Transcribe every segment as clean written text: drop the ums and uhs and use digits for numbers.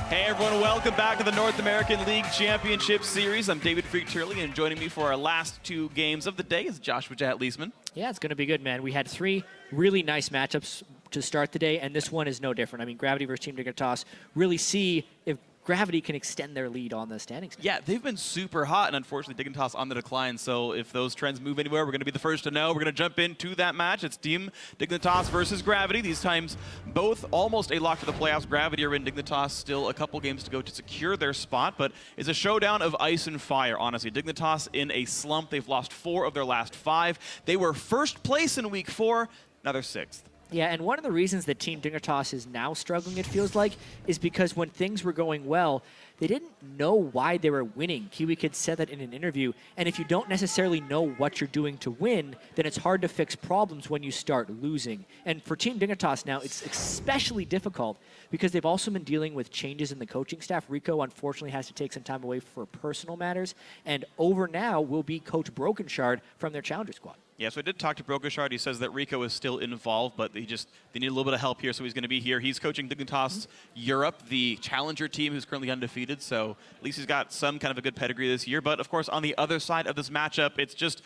Hey everyone, welcome back to the North American League Championship Series. I'm David Freak Turley, and joining me for our last two games of the day is Joshua Jahat-Leisman. Yeah, it's going to be good, man. We had three really nice matchups to start the day, and this one is no different. I mean, Gravity versus Team Dignitas really see if Gravity can extend their lead on the standings. Yeah, they've been super hot, and unfortunately Dignitas on the decline, so if those trends move anywhere, we're going to be the first to know. We're going to jump into that match. It's Team Dignitas versus Gravity. These times, both almost a lock to the playoffs. Gravity are in, Dignitas still a couple games to go to secure their spot, but it's a showdown of ice and fire, honestly. Dignitas in a slump. They've lost 4 of their last 5. They were first place in Week 4, now they're 6th. Yeah, and one of the reasons that Team Dignitas is now struggling, it feels like, is because when things were going well, they didn't know why they were winning. Kiwi Kid said that in an interview, and if you don't necessarily know what you're doing to win, then it's hard to fix problems when you start losing. And for Team Dignitas now, it's especially difficult because they've also been dealing with changes in the coaching staff. Rico, unfortunately, has to take some time away for personal matters, and over now will be Coach Brokenshard from their Challenger squad. Yeah, so I did talk to Brokenshard. He says that Rico is still involved, but they need a little bit of help here, so he's going to be here. He's coaching Dignitas Europe, the challenger team who's currently undefeated, so at least he's got some kind of a good pedigree this year. But, of course, on the other side of this matchup, it's just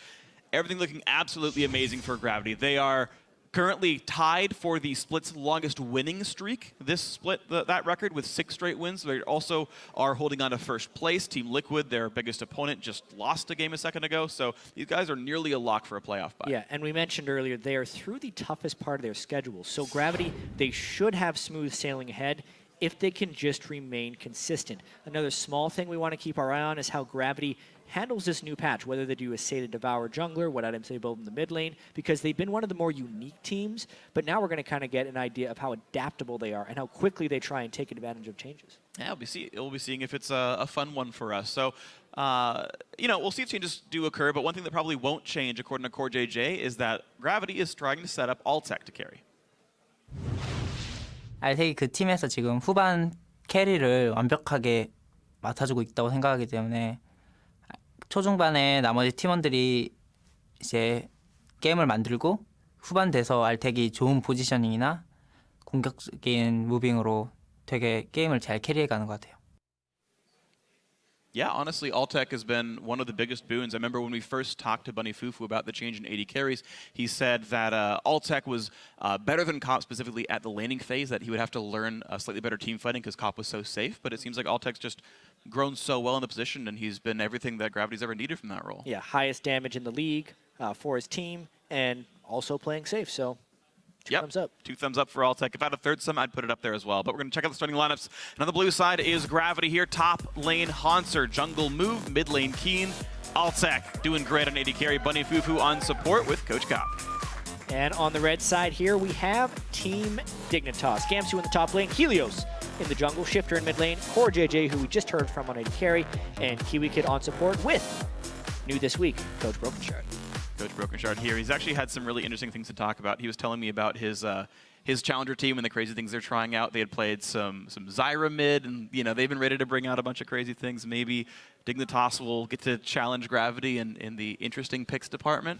everything looking absolutely amazing for Gravity. They are currently tied for the Split's longest winning streak. This Split, that record, with 6 straight wins. They also are holding on to first place. Team Liquid, their biggest opponent, just lost a game a second ago. So these guys are nearly a lock for a playoff bye. Yeah, and we mentioned earlier, they are through the toughest part of their schedule. So Gravity, they should have smooth sailing ahead if they can just remain consistent. Another small thing we want to keep our eye on is how Gravity handles this new patch, whether they do a Say to Devour jungler, what items they build in the mid lane, because they've been one of the more unique teams, but now we're going to kind of get an idea of how adaptable they are and how quickly they try and take advantage of changes. Yeah, we'll be seeing if it's a fun one for us. So, you know, we'll see if changes do occur, but one thing that probably won't change, according to Core JJ, is that Gravity is trying to set up Alltech to carry. 알텍이 그 팀에서 지금 후반 캐리를 완벽하게 맡아주고 있다고 생각하기 때문에 초중반에 나머지 팀원들이 이제 게임을 만들고 후반 돼서 알텍이 좋은 포지셔닝이나 공격적인 무빙으로 되게 게임을 잘 캐리해가는 것 같아요. Yeah, honestly, Alltech has been one of the biggest boons. I remember when we first talked to Bunny Fufu about the change in 80 carries, he said that Alltech was better than Cop specifically at the laning phase, that he would have to learn slightly better team fighting because Cop was so safe. But it seems like Alltech's just grown so well in the position, and he's been everything that Gravity's ever needed from that role. Yeah, highest damage in the league for his team, and also playing safe, so two thumbs up. 2 thumbs up for Alltech. If I had a third sum, I'd put it up there as well. But we're going to check out the starting lineups. And on the blue side is Gravity here. Top lane, Hanser. Jungle Move. Mid lane, Keen. Alltech doing great on 80 carry. Bunny Fufu on support with Coach Cop. And on the red side here, we have Team Dignitas. Gamsu in the top lane, Helios in the jungle, Shifter in mid lane, Core JJ, who we just heard from on 80 carry, and Kiwi Kid on support with, new this week, Coach Brokenshard. Coach Brokenshard here. He's actually had some really interesting things to talk about. He was telling me about his challenger team and the crazy things they're trying out. They had played some Zyra mid, and you know they've been ready to bring out a bunch of crazy things. Maybe Dignitas will get to challenge Gravity in the interesting picks department.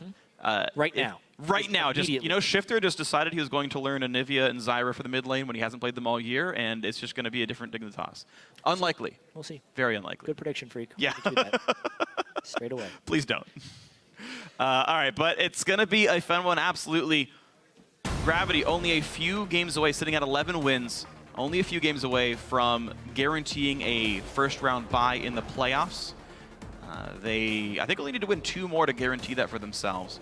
Right now. Right now, just you know, Shifter just decided he was going to learn Anivia and Zyra for the mid lane when he hasn't played them all year, and it's just going to be a different Dignitas. Unlikely. We'll see. Very unlikely. Good prediction, Freak. Yeah. Do that. Straight away. Please don't. All right, but it's going to be a fun one, absolutely. Gravity only a few games away, sitting at 11 wins, only a few games away from guaranteeing a first-round bye in the playoffs. They, I think, only need to win 2 more to guarantee that for themselves.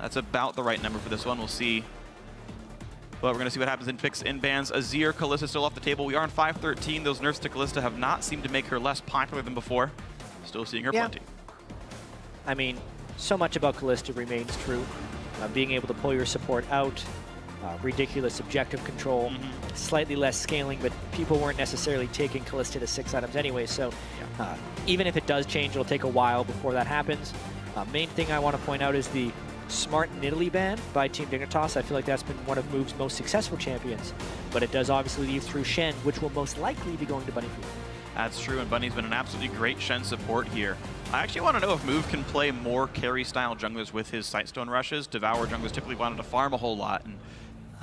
That's about the right number for this one. We'll see. But we're going to see what happens in picks and bans. Azir, Kalista still off the table. We are on 5-13. Those nerfs to Kalista have not seemed to make her less popular than before. Still seeing her plenty. I mean, so much about Kalista remains true. Being able to pull your support out, ridiculous objective control, slightly less scaling, but people weren't necessarily taking Kalista to 6 items anyway, so even if it does change, it'll take a while before that happens. Main thing I want to point out is the smart Nidalee ban by Team Dignitas. I feel like that's been one of Move's most successful champions, but it does obviously leave through Shen, which will most likely be going to Bunny Fufu. That's true, and Bunny's been an absolutely great Shen support here. I actually want to know if Move can play more carry-style junglers with his Sightstone rushes. Devour junglers typically wanted to farm a whole lot, and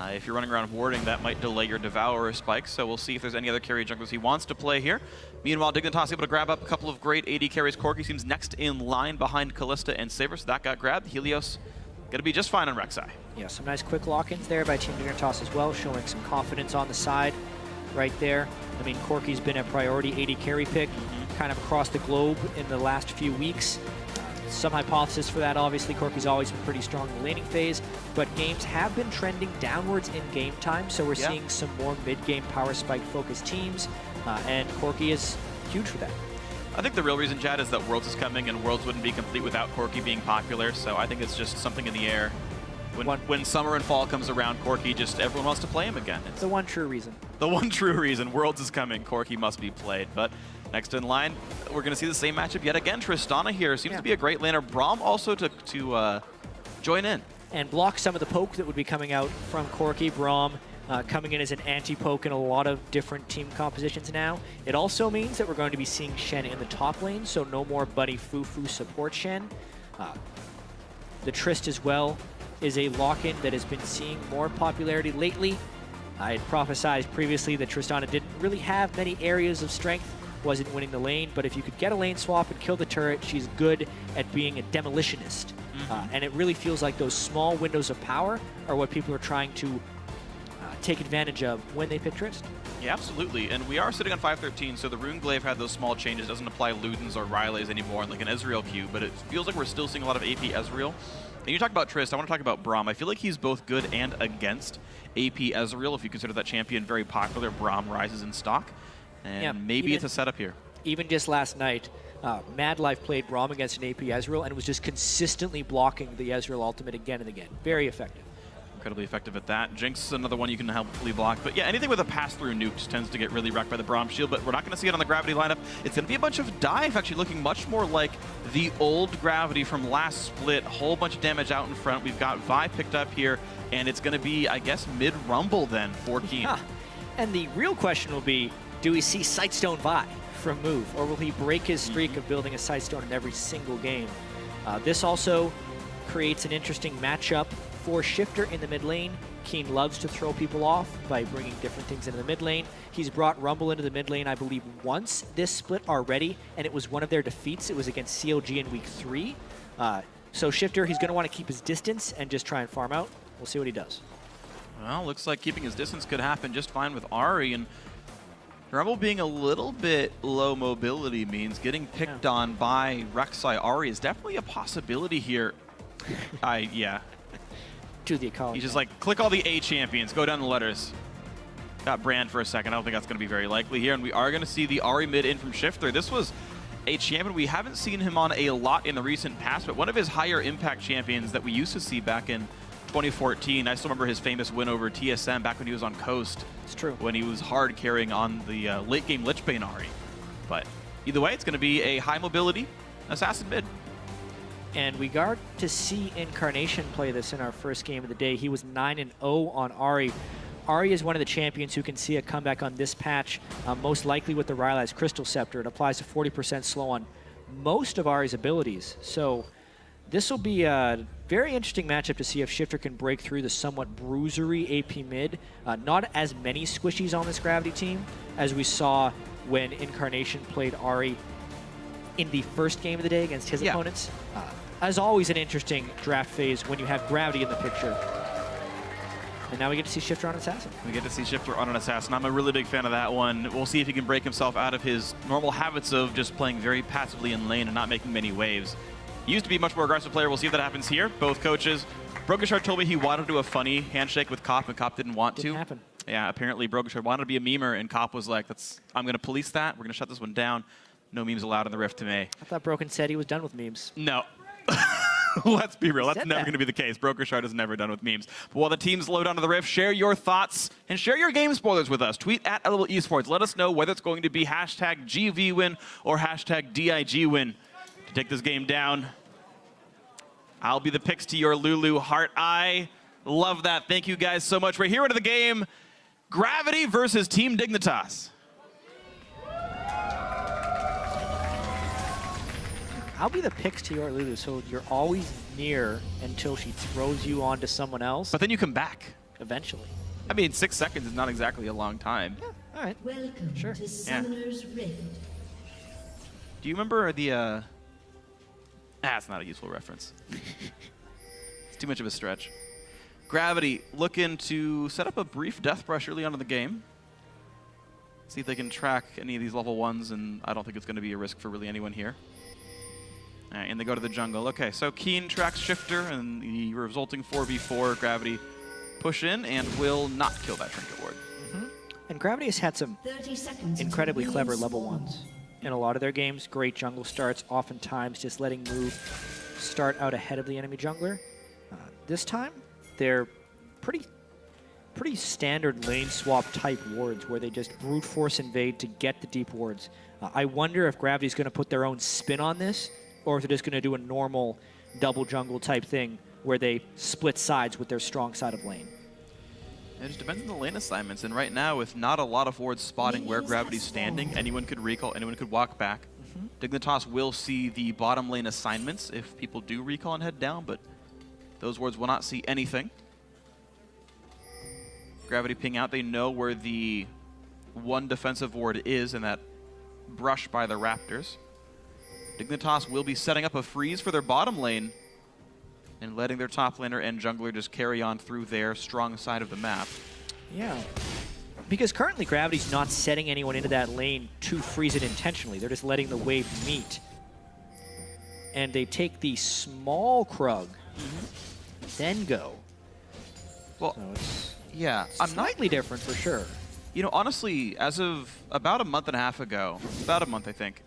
If you're running around warding, that might delay your Devourer spike, so we'll see if there's any other carry junglers he wants to play here. Meanwhile, Dignitas able to grab up a couple of great AD carries. Corki seems next in line behind Kalista and Saber, so that got grabbed. Helios gonna be just fine on Rek'Sai. Yeah, some nice quick lock-ins there by Team Dignitas as well, showing some confidence on the side right there. I mean, Corki's been a priority AD carry pick kind of across the globe in the last few weeks. Some hypothesis for that, obviously. Corki's always been pretty strong in the laning phase, but games have been trending downwards in game time, so we're seeing some more mid-game power spike-focused teams, and Corki is huge for that. I think the real reason, Chad, is that Worlds is coming, and Worlds wouldn't be complete without Corki being popular, so I think it's just something in the air. When summer and fall comes around, Corki just, everyone wants to play him again. It's the one true reason. The one true reason. Worlds is coming, Corki must be played. But next in line, we're going to see the same matchup yet again. Tristana here seems to be a great laner. Braum also to join in. And block some of the poke that would be coming out from Corki. Braum coming in as an anti-poke in a lot of different team compositions now. It also means that we're going to be seeing Shen in the top lane, so no more Buddy Fufu support Shen. The Trist as well is a lock-in that has been seeing more popularity lately. I had prophesized previously that Tristana didn't really have many areas of strength, wasn't winning the lane, but if you could get a lane swap and kill the turret, she's good at being a demolitionist. And it really feels like those small windows of power are what people are trying to take advantage of when they pick Trist. Yeah, absolutely. And we are sitting on 513, so the Runeglaive had those small changes. Doesn't apply Ludens or Ryleys anymore, like an Ezreal queue, but it feels like we're still seeing a lot of AP Ezreal. And you talk about Trist, I want to talk about Braum. I feel like he's both good and against AP Ezreal. If you consider that champion very popular, Braum rises in stock. And maybe it's a setup here. Even just last night, Mad Life played Braum against an AP Ezreal and was just consistently blocking the Ezreal ultimate again and again. Very effective. Incredibly effective at that. Jinx is another one you can helpfully block. But yeah, anything with a pass-through nuke just tends to get really wrecked by the Braum shield, but we're not going to see it on the Gravity lineup. It's going to be a bunch of dive, actually looking much more like the old Gravity from last split. A whole bunch of damage out in front. We've got Vi picked up here, and it's going to be, I guess, mid-rumble then for Keen. Yeah. And the real question will be, do we see Sightstone Vi from Move, or will he break his streak of building a Sightstone in every single game? This also creates an interesting matchup for Shifter in the mid lane. Keen loves to throw people off by bringing different things into the mid lane. He's brought Rumble into the mid lane, I believe, once this split already, and it was one of their defeats. It was against CLG in week 3. So Shifter, he's going to want to keep his distance and just try and farm out. We'll see what he does. Well, looks like keeping his distance could happen just fine with Ahri, and Rumble being a little bit low mobility means getting picked on by Rek'Sai. Ahri is definitely a possibility here. To the ecology. He's just like, click all the A champions, go down the letters. Got Brand for a second. I don't think that's going to be very likely here, and we are going to see the Ahri mid in from Shifter. This was a champion we haven't seen him on a lot in the recent past, but one of his higher impact champions that we used to see back in 2014. I still remember his famous win over TSM back when he was on Coast. It's true. When he was hard carrying on the late game Lichbane Ahri. But either way, it's going to be a high mobility assassin mid. And we got to see Incarnation play this in our first game of the day. He was 9-0 on Ahri. Ahri is one of the champions who can see a comeback on this patch, most likely with the Rylai's Crystal Scepter. It applies to 40% slow on most of Ahri's abilities. So this will be a very interesting matchup to see if Shifter can break through the somewhat bruisery AP mid. Not as many squishies on this Gravity team as we saw when Incarnation played Ahri in the first game of the day against his opponents. As always, an interesting draft phase when you have Gravity in the picture. And now we get to see Shifter on Assassin. We get to see Shifter on an Assassin. I'm a really big fan of that one. We'll see if he can break himself out of his normal habits of just playing very passively in lane and not making many waves. He used to be a much more aggressive player. We'll see if that happens here. Both coaches. Brokenshard told me he wanted to do a funny handshake with Kopp, and Kopp didn't want to. Didn't happen. Yeah, apparently Brokenshard wanted to be a memer, and Kopp was like, I'm going to police that. We're going to shut this one down. No memes allowed in the Rift to me. I thought Broken said he was done with memes. No. Let's be real. That's never going to be the case. Brokenshard is never done with memes. But while the teams load onto the Rift, share your thoughts and share your game spoilers with us. Tweet at LL Esports. Let us know whether it's going to be hashtag GVWin or hashtag DIGWin to take this game down. I'll be the picks to your Lulu heart. I love that. Thank you guys so much. We're here into the game. Gravity versus Team Dignitas. I'll be the picks to your Lulu, so you're always near until she throws you onto someone else. But then you come back. eventually. I mean, 6 seconds is not exactly a long time. All right. Welcome Sure. to Summoner's Rift. Do you remember the, it's not a useful reference. It's too much of a stretch. Gravity looking to set up a brief death brush early on in the game. See if they can track any of these level 1s, and I don't think it's going to be a risk for really anyone here. All right, and they go to the jungle. Okay, so Keen tracks Shifter, and the resulting 4v4 Gravity push in and will not kill that Trinket Ward. And Gravity has had some 30 seconds. incredibly until clever minions level spawn. 1s in a lot of their games. Great jungle starts, oftentimes just letting move start out ahead of the enemy jungler. This time, they're pretty standard lane swap type wards where they just brute force invade to get the deep wards. I wonder if Gravity's going to put their own spin on this, or if they're just going to do a normal double jungle type thing where they split sides with their strong side of lane. It just depends on the lane assignments, and right now, with not a lot of wards spotting where Gravity's standing, anyone could recall, anyone could walk back. Dignitas will see the bottom lane assignments if people do recall and head down, but those wards will not see anything. Gravity ping out, they know where the one defensive ward is in that brush by the Raptors. Dignitas will be setting up a freeze for their bottom lane and letting their top laner and jungler just carry on through their strong side of the map. Yeah. Because currently Gravity's not setting anyone into that lane to freeze it intentionally. They're just letting the wave meet. And they take the small Krug, then go. Well, So it's yeah, I'm not... slightly different for sure. You know, honestly, as of about a month and a half ago, about a month I think,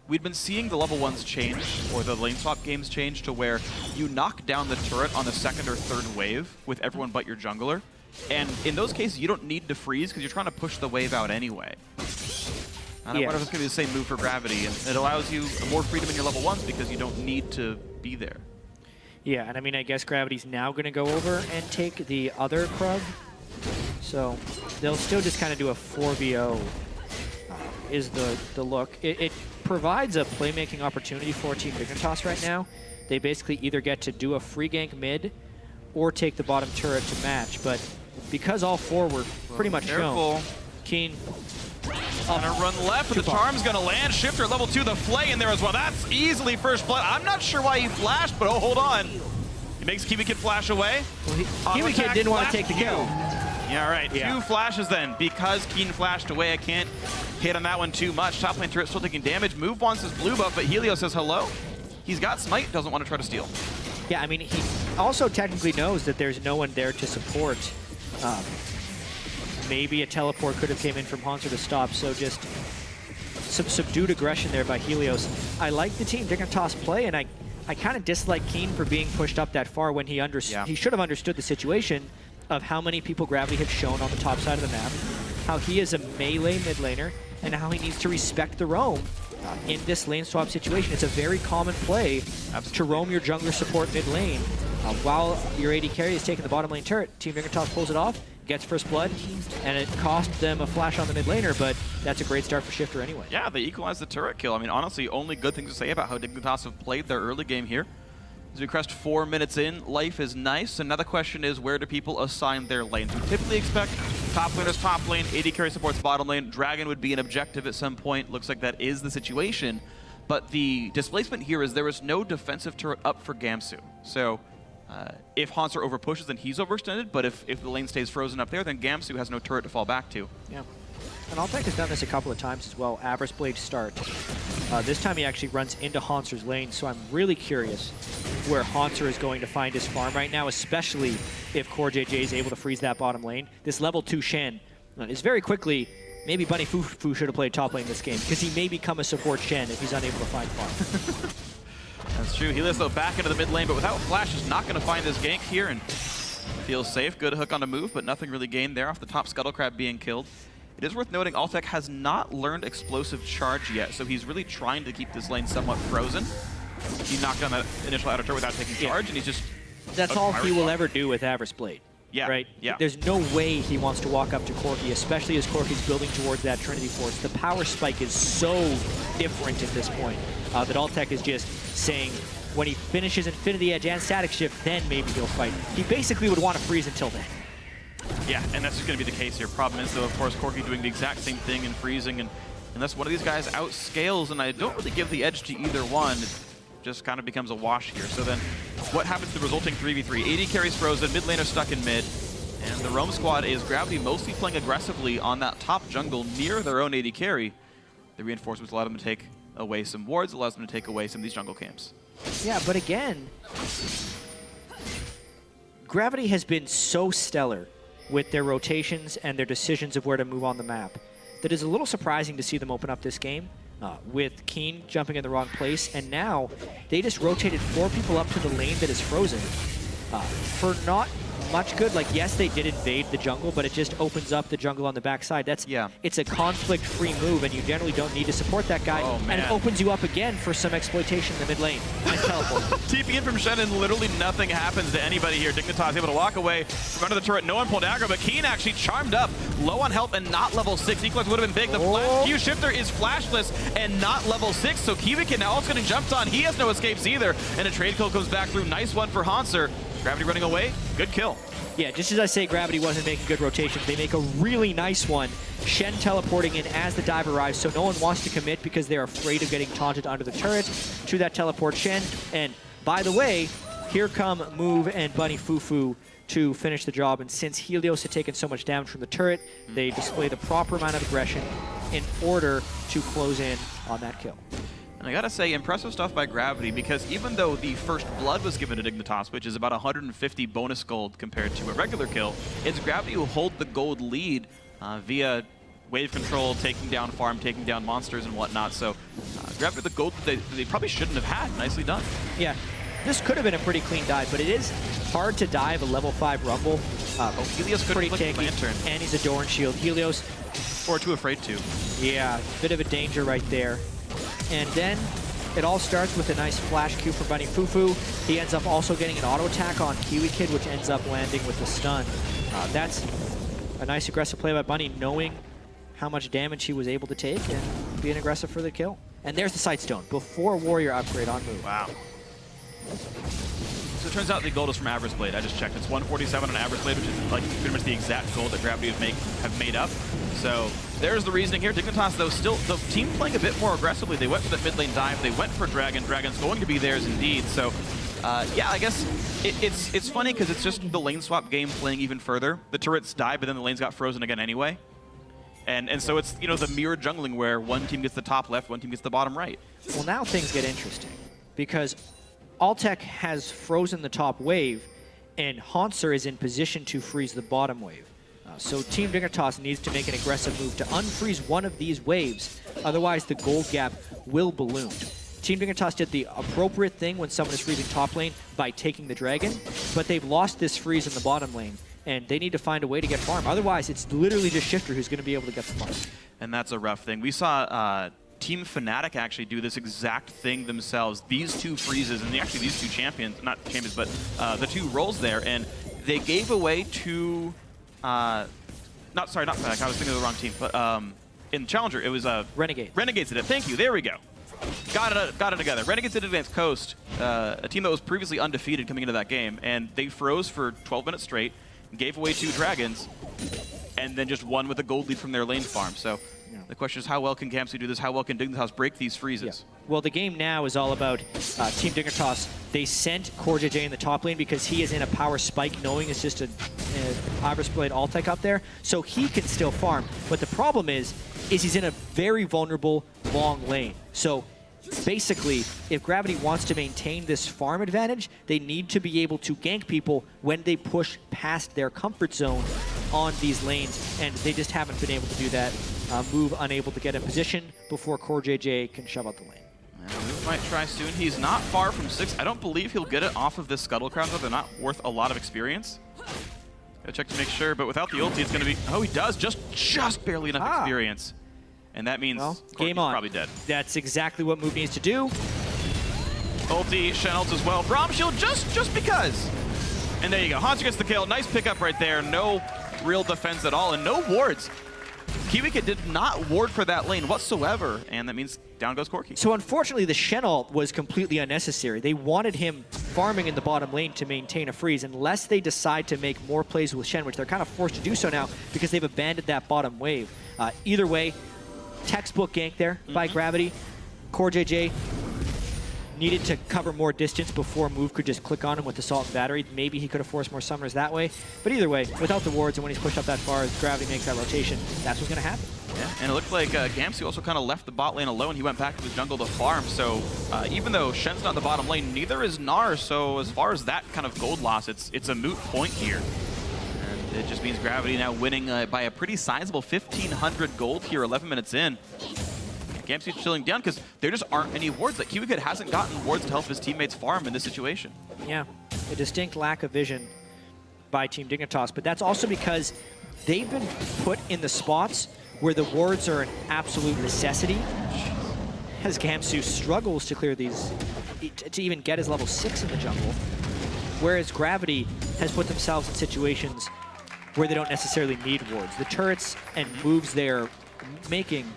we'd been seeing the level 1s change, or the lane swap games change, to where you knock down the turret on the second or third wave with everyone but your jungler. And in those cases, you don't need to freeze because you're trying to push the wave out anyway. And I wonder if it's going to be the same move for Gravity, and it allows you more freedom in your level 1s because you don't need to be there. Yeah, and I mean, I guess Gravity's now going to go over and take the other Krug. So they'll still just kind of do a 4v0 is the look. It provides a playmaking opportunity for Team Dignitas right now. They basically either get to do a free gank mid or take the bottom turret to match. But because all four were pretty much shown, Keen Gonna run left, but the charm's gonna land. Shifter at level 2, the flay in there as well. That's easily first blood. I'm not sure why he flashed, but oh, hold on. He makes Kiwi Kid flash away. Well, Kiwi Kid didn't want to take the kill. Yeah, all right. Yeah. 2 flashes then. Because Keen flashed away, I can't hit on that one too much. Top lane turret still taking damage. Move wants his blue buff, but Helios says hello. He's got smite, doesn't want to try to steal. Yeah, I mean, he also technically knows that there's no one there to support. Maybe a teleport could have came in from Hanser to stop, so just some subdued aggression there by Helios. I like the Team Dignitas play, and I kind of dislike Keen for being pushed up that far when he he should have understood the situation of how many people Gravity have shown on the top side of the map, how he is a melee mid laner, and how he needs to respect the roam in this lane swap situation. It's a very common play to roam your jungler support mid lane while your AD carry is taking the bottom lane turret. Team Dignitas pulls it off, gets first blood, and it cost them a flash on the mid laner, but that's a great start for Shifter anyway. Yeah, they equalized the turret kill. I mean, honestly, only good things to say about how Dignitas have played their early game here. As we crest 4 minutes in, life is nice. Another question is, where do people assign their lanes? We typically expect top laners top lane, AD carry supports bottom lane, Dragon would be an objective at some point. Looks like that is the situation. But the displacement here is there is no defensive turret up for Gamsu. So if Hanser overpushes, then he's overextended, but if the lane stays frozen up there, then Gamsu has no turret to fall back to. Yeah. And Altec has done this a couple of times as well. Avarice Blade start. This time he actually runs into Hanser's lane, so I'm really curious where Hanser is going to find his farm right now, especially if Core JJ is able to freeze that bottom lane. This level 2 Shen is very quickly, maybe Bunny Fu should have played top lane this game, because he may become a support Shen if he's unable to find farm. That's true. Helios, though, back into the mid lane, but without Flash is not going to find this gank here, and feels safe. Good hook on the move, but nothing really gained there off the top Scuttle Crab being killed. It is worth noting Altec has not learned Explosive Charge yet, so he's really trying to keep this lane somewhat frozen. He knocked down that initial outer turret without taking charge, and he's just... That's all he will ever do with Avarice Blade. Yeah, right? yeah. There's no way he wants to walk up to Corki, especially as Corki's building towards that Trinity Force. The power spike is so different at this point that Altec is just saying when he finishes Infinity Edge and Static Shift, then maybe he'll fight. He basically would want to freeze until then. Yeah, and that's going to be the case here. Problem is, though, of course, Corki doing the exact same thing and freezing, and unless one of these guys outscales, and I don't really give the edge to either one, it just kind of becomes a wash here. So then, what happens to the resulting 3v3? AD carries frozen, mid laner stuck in mid, and the Roam squad is Gravity mostly playing aggressively on that top jungle near their own AD carry. The reinforcements allow them to take away some wards, allows them to take away some of these jungle camps. Yeah, but again, Gravity has been so stellar with their rotations and their decisions of where to move on the map that it's a little surprising to see them open up this game with Keen jumping in the wrong place, and now they just rotated 4 people up to the lane that is frozen for not much good. Like, yes, they did invade the jungle, but it just opens up the jungle on the backside. It's a conflict-free move, and you generally don't need to support that guy. Oh, man. And it opens you up again for some exploitation in the mid lane. Nice teleport. TP in from Shen, and literally nothing happens to anybody here. Dignitas able to walk away from under the turret. No one pulled aggro, but Keen actually charmed up, low on health and not level 6. Equinox would have been big. The flash Q shifter is flashless and not level 6, so Kiwikin now also getting jumped on. He has no escapes either, and a trade kill comes back through. Nice one for Hanser. Gravity running away. Good kill. Yeah, just as I say Gravity wasn't making good rotations, they make a really nice one. Shen teleporting in as the dive arrives, so no one wants to commit because they're afraid of getting taunted under the turret. To that teleport Shen, and by the way, here come Move and Bunny Fufu to finish the job, and since Helios had taken so much damage from the turret, they display the proper amount of aggression in order to close in on that kill. And I gotta say, impressive stuff by Gravity, because even though the first blood was given to Dignitas, which is about 150 bonus gold compared to a regular kill, it's Gravity who hold the gold lead via wave control, taking down farm, taking down monsters and whatnot. So Gravity the gold that they probably shouldn't have had. Nicely done. Yeah, this could have been a pretty clean dive, but it is hard to dive a level 5 Rumble. Helios could pretty have tanky, Lantern. and he's a Doran shield. Helios, Or too afraid to. yeah, bit of a danger right there. And then it all starts with a nice flash Q for Bunny Fufu. He ends up also getting an auto attack on Kiwi Kid, which ends up landing with the stun. That's a nice aggressive play by Bunny, knowing how much damage he was able to take and being aggressive for the kill. And there's the Sightstone before Warrior upgrade on move. Wow. So it turns out the gold is from Average Blade. I just checked. It's 147 on Average Blade, which is like pretty much the exact gold that Gravity have made up. So there's the reasoning here. Dignitas, though, still the team playing a bit more aggressively. They went for the mid lane dive. They went for Dragon. Dragon's going to be theirs indeed. So yeah, I guess it's funny because it's just the lane swap game playing even further. The turrets died, but then the lanes got frozen again anyway. And so it's, you know, the mirror jungling where one team gets the top left, one team gets the bottom right. Well, now things get interesting because Altec has frozen the top wave, and Hanser is in position to freeze the bottom wave. So Team Dignitas needs to make an aggressive move to unfreeze one of these waves, otherwise the gold gap will balloon. Team Dignitas did the appropriate thing when someone is freezing top lane by taking the dragon, but they've lost this freeze in the bottom lane, and they need to find a way to get farm. Otherwise, it's literally just Shifter who's going to be able to get the farm. And that's a rough thing. We saw Team Fnatic actually do this exact thing themselves. These two freezes, and actually these two champions, not champions, but the two roles there, and they gave away two, not Fnatic, I was thinking of the wrong team, but in Challenger, it was Renegade. Renegades did it, thank you, there we go. Got it together. Renegades did Advanced Coast, a team that was previously undefeated coming into that game, and they froze for 12 minutes straight, gave away 2 dragons, and then just won with a gold lead from their lane farm. So the question is, how well can Gamsu do this? How well can Dignitas break these freezes? Yeah. Well, the game now is all about Team Dignitas. They sent CoreJJ in the top lane because he is in a power spike, knowing it's just an Iris Blade Altec up there, so he can still farm. But the problem is he's in a very vulnerable long lane. So basically, if Gravity wants to maintain this farm advantage, they need to be able to gank people when they push past their comfort zone on these lanes, and they just haven't been able to do that. Move unable to get in position before CoreJJ can shove out the lane. Move might try soon. He's not far from 6. I don't believe he'll get it off of this Scuttle Crown, though. They're not worth a lot of experience. Gotta check to make sure, but without the ulti, it's gonna be... Oh, he does! Just barely enough experience. And that means game on. Probably dead. That's exactly what Move needs to do. Ulti, Shen ult as well. Braum shield just because. And there you go. Hanser gets the kill. Nice pickup right there. No real defense at all, and no wards. Kiwika did not ward for that lane whatsoever, and that means down goes Corki. So unfortunately, the Shen ult was completely unnecessary. They wanted him farming in the bottom lane to maintain a freeze unless they decide to make more plays with Shen, which they're kind of forced to do so now because they've abandoned that bottom wave. Either way, textbook gank there by Gravity. CoreJJ needed to cover more distance before Move could just click on him with Assault and Battery. Maybe he could have forced more summoners that way. But either way, without the wards and when he's pushed up that far, as Gravity makes that rotation, that's what's going to happen. Yeah, and it looked like Gamsu also kind of left the bot lane alone. He went back to his jungle to farm. So even though Shen's not in the bottom lane, neither is Gnar. So as far as that kind of gold loss, it's a moot point here. And it just means Gravity now winning by a pretty sizable 1,500 gold here, 11 minutes in. Gamsu's chilling down because there just aren't any wards. Like Kiwikid hasn't gotten wards to help his teammates farm in this situation. Yeah, a distinct lack of vision by Team Dignitas, but that's also because they've been put in the spots where the wards are an absolute necessity. As Gamsu struggles to clear these, to even get his level 6 in the jungle, whereas Gravity has put themselves in situations where they don't necessarily need wards. The turrets and moves they're making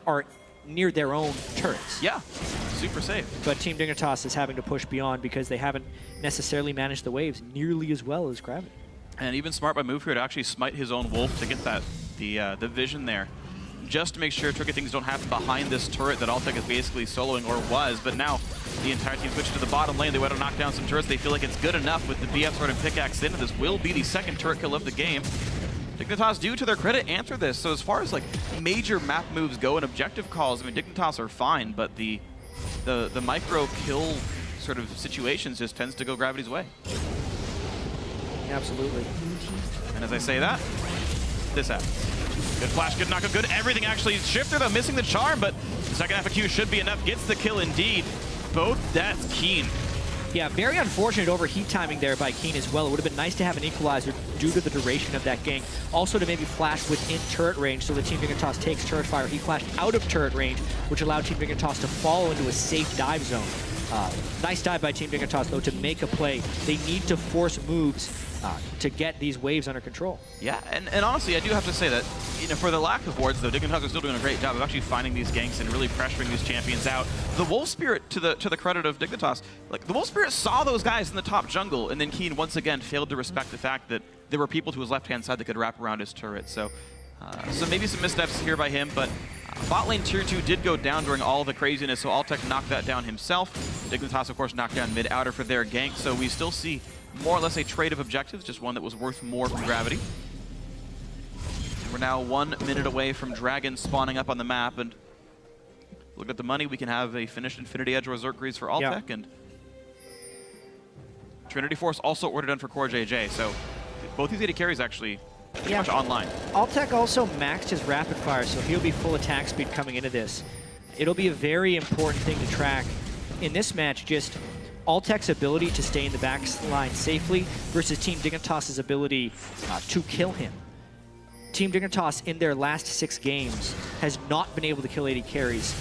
are near their own turrets. Yeah, super safe. But Team Dignitas is having to push beyond because they haven't necessarily managed the waves nearly as well as Gravity. And even smart by Move here to actually smite his own wolf to get that the vision there, just to make sure tricky things don't happen behind this turret that Altec is basically soloing, or was. But now the entire team switched to the bottom lane. They want to knock down some turrets. They feel like it's good enough with the BF sword and pickaxe in, and this will be the second turret kill of the game. Dignitas do, to their credit, answer this. So as far as like major map moves go and objective calls, I mean, Dignitas are fine, but the micro kill sort of situations just tends to go Gravity's way. Absolutely. And as I say that, this happens. Good flash, good knockup, good everything actually. Shifter though missing the charm, but the second half of Q should be enough. Gets the kill indeed. Both deaths Keen. Yeah, very unfortunate overheat timing there by Keen as well. It would have been nice to have an equalizer due to the duration of that gank. Also to maybe flash within turret range so that Team Dignitas takes turret fire. He flashed out of turret range, which allowed Team Dignitas to fall into a safe dive zone. Nice dive by Team Dignitas, though, to make a play. They need to force moves to get these waves under control. Yeah, and honestly, I do have to say that, you know, for the lack of wards, though, Dignitas are still doing a great job of actually finding these ganks and really pressuring these champions out. The Wolf Spirit, to the credit of Dignitas, like the Wolf Spirit saw those guys in the top jungle, and then Keen once again failed to respect the fact that there were people to his left-hand side that could wrap around his turret. So maybe some missteps here by him, but bot lane tier 2 did go down during all the craziness, so Altec knocked that down himself. Dignitas, of course, knocked down mid-outer for their gank, so we still see more or less a trade of objectives, just one that was worth more from Gravity. And we're now 1 minute away from Dragon spawning up on the map, and look at the money. We can have a finished Infinity Edge or Zerkries for Altec, and Trinity Force also ordered done for CoreJJ, so both these AD carries actually pretty much online. Altec also maxed his rapid fire, so he'll be full attack speed coming into this. It'll be a very important thing to track in this match, just Altec's ability to stay in the back line safely versus Team Dignitas' ability to kill him. Team Dignitas, in their last 6 games, has not been able to kill AD carries.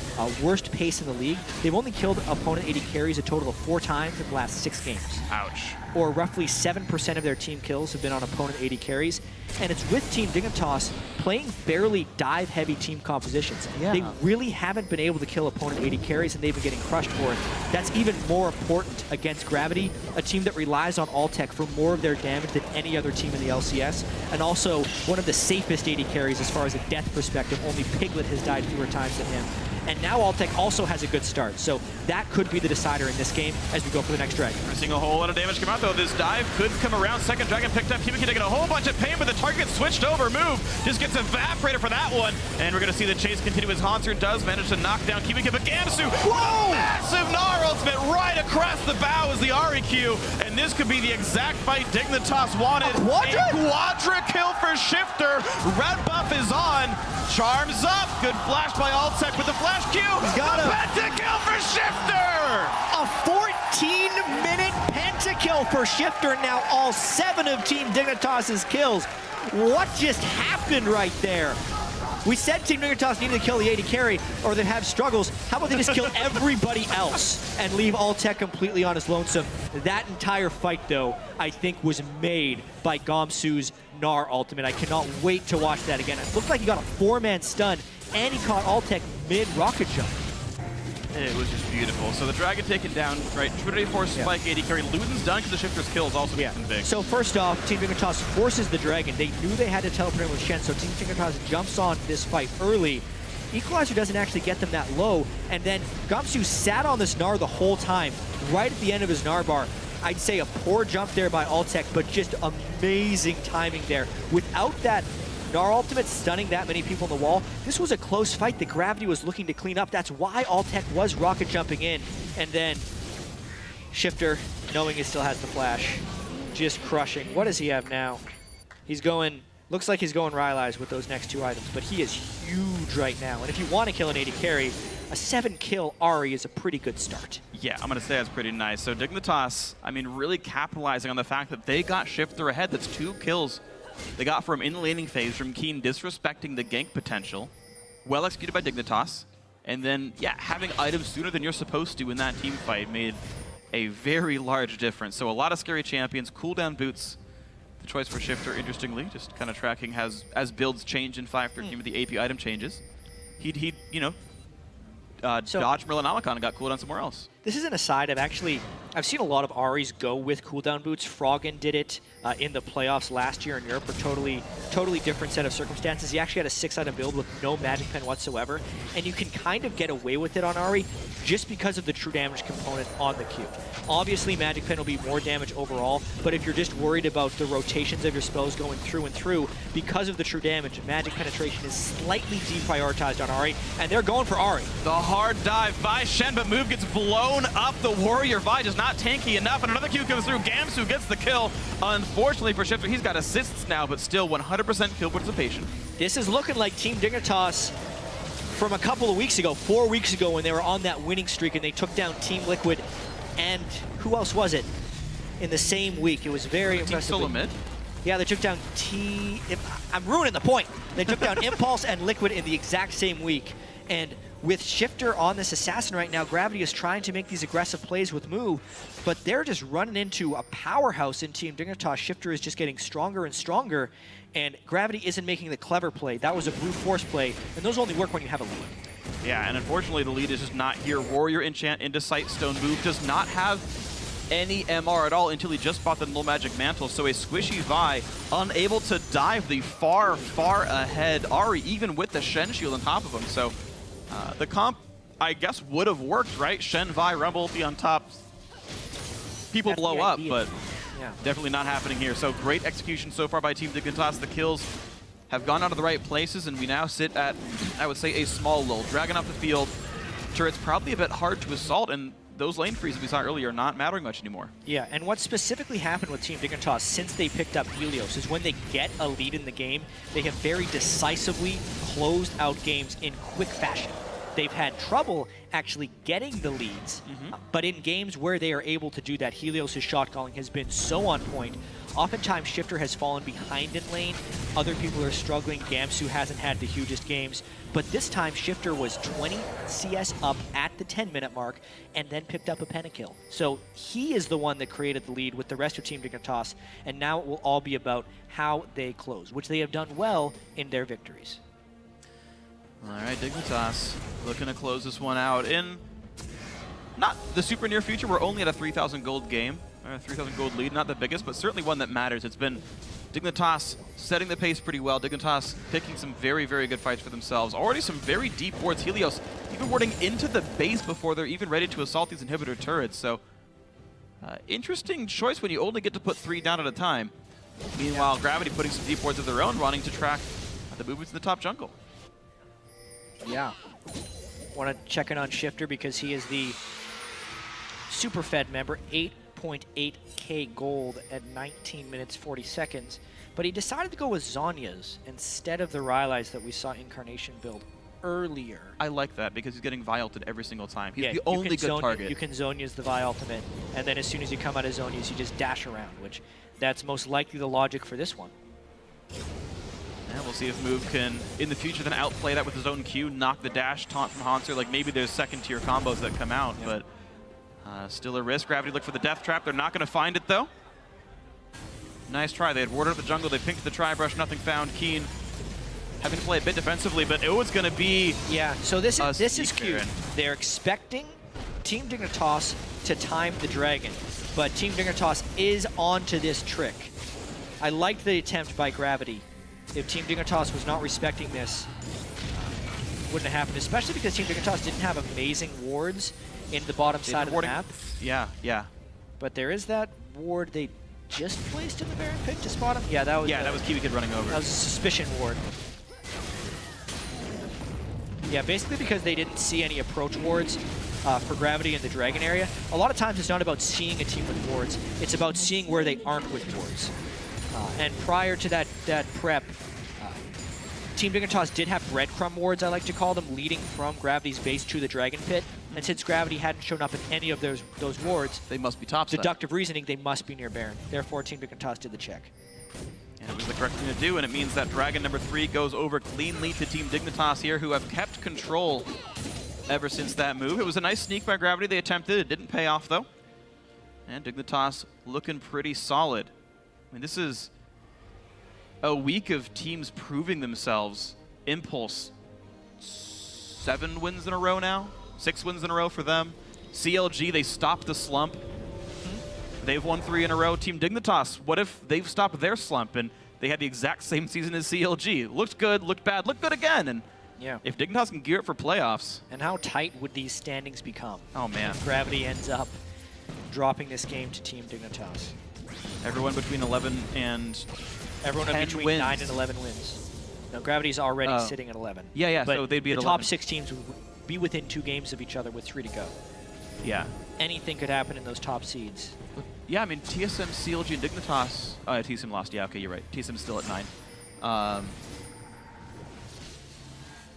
Worst pace in the league. They've only killed opponent AD carries a total of 4 times in the last 6 games. Ouch. Or roughly 7% of their team kills have been on opponent AD carries. And it's with Team Dignitas playing fairly dive-heavy team compositions. Yeah. They really haven't been able to kill opponent AD carries, and they've been getting crushed for it. That's even more important against Gravity, a team that relies on Altec for more of their damage than any other team in the LCS, and also one of the safest AD carries as far as a death perspective. Only Piglet has died fewer times than him. And now Altec also has a good start, so that could be the decider in this game as we go for the next Dragon. We're seeing a whole lot of damage come out, though. This dive could come around. Second Dragon picked up. Kiwikid taking a whole bunch of pain, but the target switched over. Move just gets evaporated for that one. And we're going to see the chase continue as Haunter does manage to knock down Kiwikid, but Gamsu, whoa! Massive Gnar ultimate right across the bow is the REQ, and this could be the exact fight Dignitas wanted. A quadra kill for Shifter. Red buff is on. Charms up. Good flash by Altec with the flash Q. Got him. Pentakill for Shifter! A 14-minute pentakill for Shifter, now all 7 of Team Dignitas' kills. What just happened right there? We said Team Dignitas needed to kill the AD carry or they'd have struggles. How about they just kill everybody else and leave Altec completely on his lonesome? That entire fight, though, I think was made by Gamsu's Gnar ultimate. I cannot wait to watch that again. It looked like he got a 4-man stun and he caught Altec mid-rocket jump. It was just beautiful. So the Dragon taken down, right? Trinity Force, Spike, AD carry. Luden's done because the Shifter's kills also makes him big. So first off, Team Dignitas forces the Dragon. They knew they had to teleport in with Shen, so Team Dignitas jumps on this fight early. Equalizer doesn't actually get them that low, and then Gamsu sat on this Gnar the whole time, right at the end of his Gnar bar. I'd say a poor jump there by Altec, but just amazing timing there. Without that Gnar ultimate stunning that many people on the wall, this was a close fight that Gravity was looking to clean up. That's why Altec was rocket jumping in. And then Shifter, knowing he still has the flash, just crushing. What does he have now? He's going, looks like he's going Rylai's with those next 2 items, but he is huge right now. And if you want to kill an AD carry, a 7-kill Ahri is a pretty good start. Yeah, I'm going to say that's pretty nice. So Dignitas, I mean, really capitalizing on the fact that they got Shifter ahead. That's 2 kills they got from in the laning phase from Keen disrespecting the gank potential. Well executed by Dignitas. And then, yeah, having items sooner than you're supposed to in that team fight made a very large difference. So a lot of scary champions, cooldown boots. The choice for Shifter, interestingly, just kind of tracking as builds change in 5.13 with the AP item changes. He'd you know, dodged Merlinomicon and got cooldown somewhere else. This is an aside. I've seen a lot of Ahris go with cooldown boots. Froggen did it in the playoffs last year in Europe for totally different set of circumstances. He actually had a 6-item build with no magic pen whatsoever, and you can kind of get away with it on Ahri just because of the true damage component on the Q. Obviously, magic pen will be more damage overall, but if you're just worried about the rotations of your spells going through and through, because of the true damage, magic penetration is slightly deprioritized on Ahri, and they're going for Ahri. The hard dive by Shen, but move gets blown up. The Warrior Vi just not tanky enough, and another Q comes through. Gamsu gets the kill. Unfortunately for Shifter, he's got assists now, but still 100% kill participation. This is looking like Team Dignitas from a couple of weeks ago, 4 weeks ago, when they were on that winning streak and they took down Team Liquid and who else was it in the same week? It was very impressive. Team Solomid? Yeah, they took down I'm ruining the point. They took down Impulse and Liquid in the exact same week. And with Shifter on this Assassin right now, Gravity is trying to make these aggressive plays with Mu, but they're just running into a powerhouse in Team Dignitas. Shifter is just getting stronger and stronger, and Gravity isn't making the clever play. That was a brute force play, and those only work when you have a lead. Yeah, and unfortunately the lead is just not here. Warrior enchant into Sightstone move does not have any MR at all until he just bought the Null Magic Mantle, so a squishy Vi unable to dive the far ahead Ahri, even with the Shen shield on top of him. So the comp, I guess, would have worked, right? Shen, Vi, Rumble ulti on top. People That's blow the up, idea. but Yeah. definitely not happening here. So great execution so far by Team Dignitas. The kills have gone out of the right places, and we now sit at, I would say, a small lull. Dragon off the field. Turret's probably a bit hard to assault, and those lane freezes we saw earlier are not mattering much anymore. Yeah, and what specifically happened with Team Dignitas since they picked up Helios is when they get a lead in the game, they have very decisively closed out games in quick fashion. They've had trouble actually getting the leads, but in games where they are able to do that, Helios' shot calling has been so on point. Oftentimes, Shifter has fallen behind in lane. Other people are struggling. Gamsu hasn't had the hugest games. But this time, Shifter was 20 CS up at the 10-minute mark and then picked up a pentakill. So he is the one that created the lead with the rest of Team Dignitas, and now it will all be about how they close, which they have done well in their victories. All right, Dignitas looking to close this one out in not the super near future. We're only at a 3,000 gold game, or a 3,000 gold lead. Not the biggest, but certainly one that matters. It's been Dignitas setting the pace pretty well. Dignitas picking some very good fights for themselves. Already some very deep wards. Helios even warding into the base before they're even ready to assault these inhibitor turrets. So interesting choice when you only get to put 3 down at a time. Meanwhile, Gravity putting some deep wards of their own, running to track the movements in the top jungle. Yeah. Want to check in on Shifter because he is the Super Fed member, 8.8k gold at 19 minutes 40 seconds. But he decided to go with Zhonya's instead of the Rylai's that we saw Incarnation build earlier. I like that because he's getting Vi ulted every single time. He's Yeah, the only good target. You can Zhonya's the Vi ultimate, and then as soon as you come out of Zhonya's, you just dash around, which that's most likely the logic for this one. And we'll see if Move can, in the future, then outplay that with his own Q, knock the dash, taunt from Hanser. Like maybe there's second-tier combos that come out, but still a risk. Gravity look for the death trap. They're not going to find it, though. Nice try. They had warded up the jungle. They pinked the tri-brush. Nothing found. Keen having to play a bit defensively, but it was going to be Yeah, so this is Sneak cute. Baron. They're expecting Team Dignitas to time the Dragon, but Team Dignitas is onto this trick. I liked the attempt by Gravity. If Team Dignitas was not respecting this, wouldn't have happened, especially because Team Dignitas didn't have amazing wards in the bottom side of the map. Yeah, yeah. But there is that ward they just placed in the Baron pit to spot him. Yeah, that was Yeah, that was Kiwi Kid running over. that was a suspicion ward. Yeah, basically because they didn't see any approach wards for Gravity in the Dragon area. A lot of times it's not about seeing a team with wards, it's about seeing where they aren't with wards. And prior to that prep, Team Dignitas did have breadcrumb wards, I like to call them, leading from Gravity's base to the Dragon Pit. And since Gravity hadn't shown up in any of those wards, They must be top side. deductive reasoning, they must be near Baron. Therefore, Team Dignitas did the check. And it was the correct thing to do, and it means that Dragon number 3 goes over cleanly to Team Dignitas here, who have kept control ever since that move. It was a nice sneak by Gravity. They attempted. It didn't pay off, though. And Dignitas looking pretty solid. I mean, this is a week of teams proving themselves. Impulse, 7 wins in a row now. 6 wins in a row for them. CLG, they stopped the slump. They've won 3 in a row. Team Dignitas, what if they've stopped their slump and they had the exact same season as CLG? Looked good, looked bad, looked good again. And Yeah. if Dignitas can gear up for playoffs, And how tight would these standings become? oh man, If Gravity ends up dropping this game to Team Dignitas. everyone between 11 and Everyone in 10 between wins. 9 and 11 wins. Now, Gravity's already Oh. sitting at 11. Yeah, yeah, But so they'd be at the 11. top 6 teams would be within 2 games of each other with 3 to go. yeah. Anything could happen in those top seeds. Yeah, I mean, TSM, CLG, and Dignitas. Oh, yeah, TSM lost. Yeah, okay, you're right. TSM's still at 9.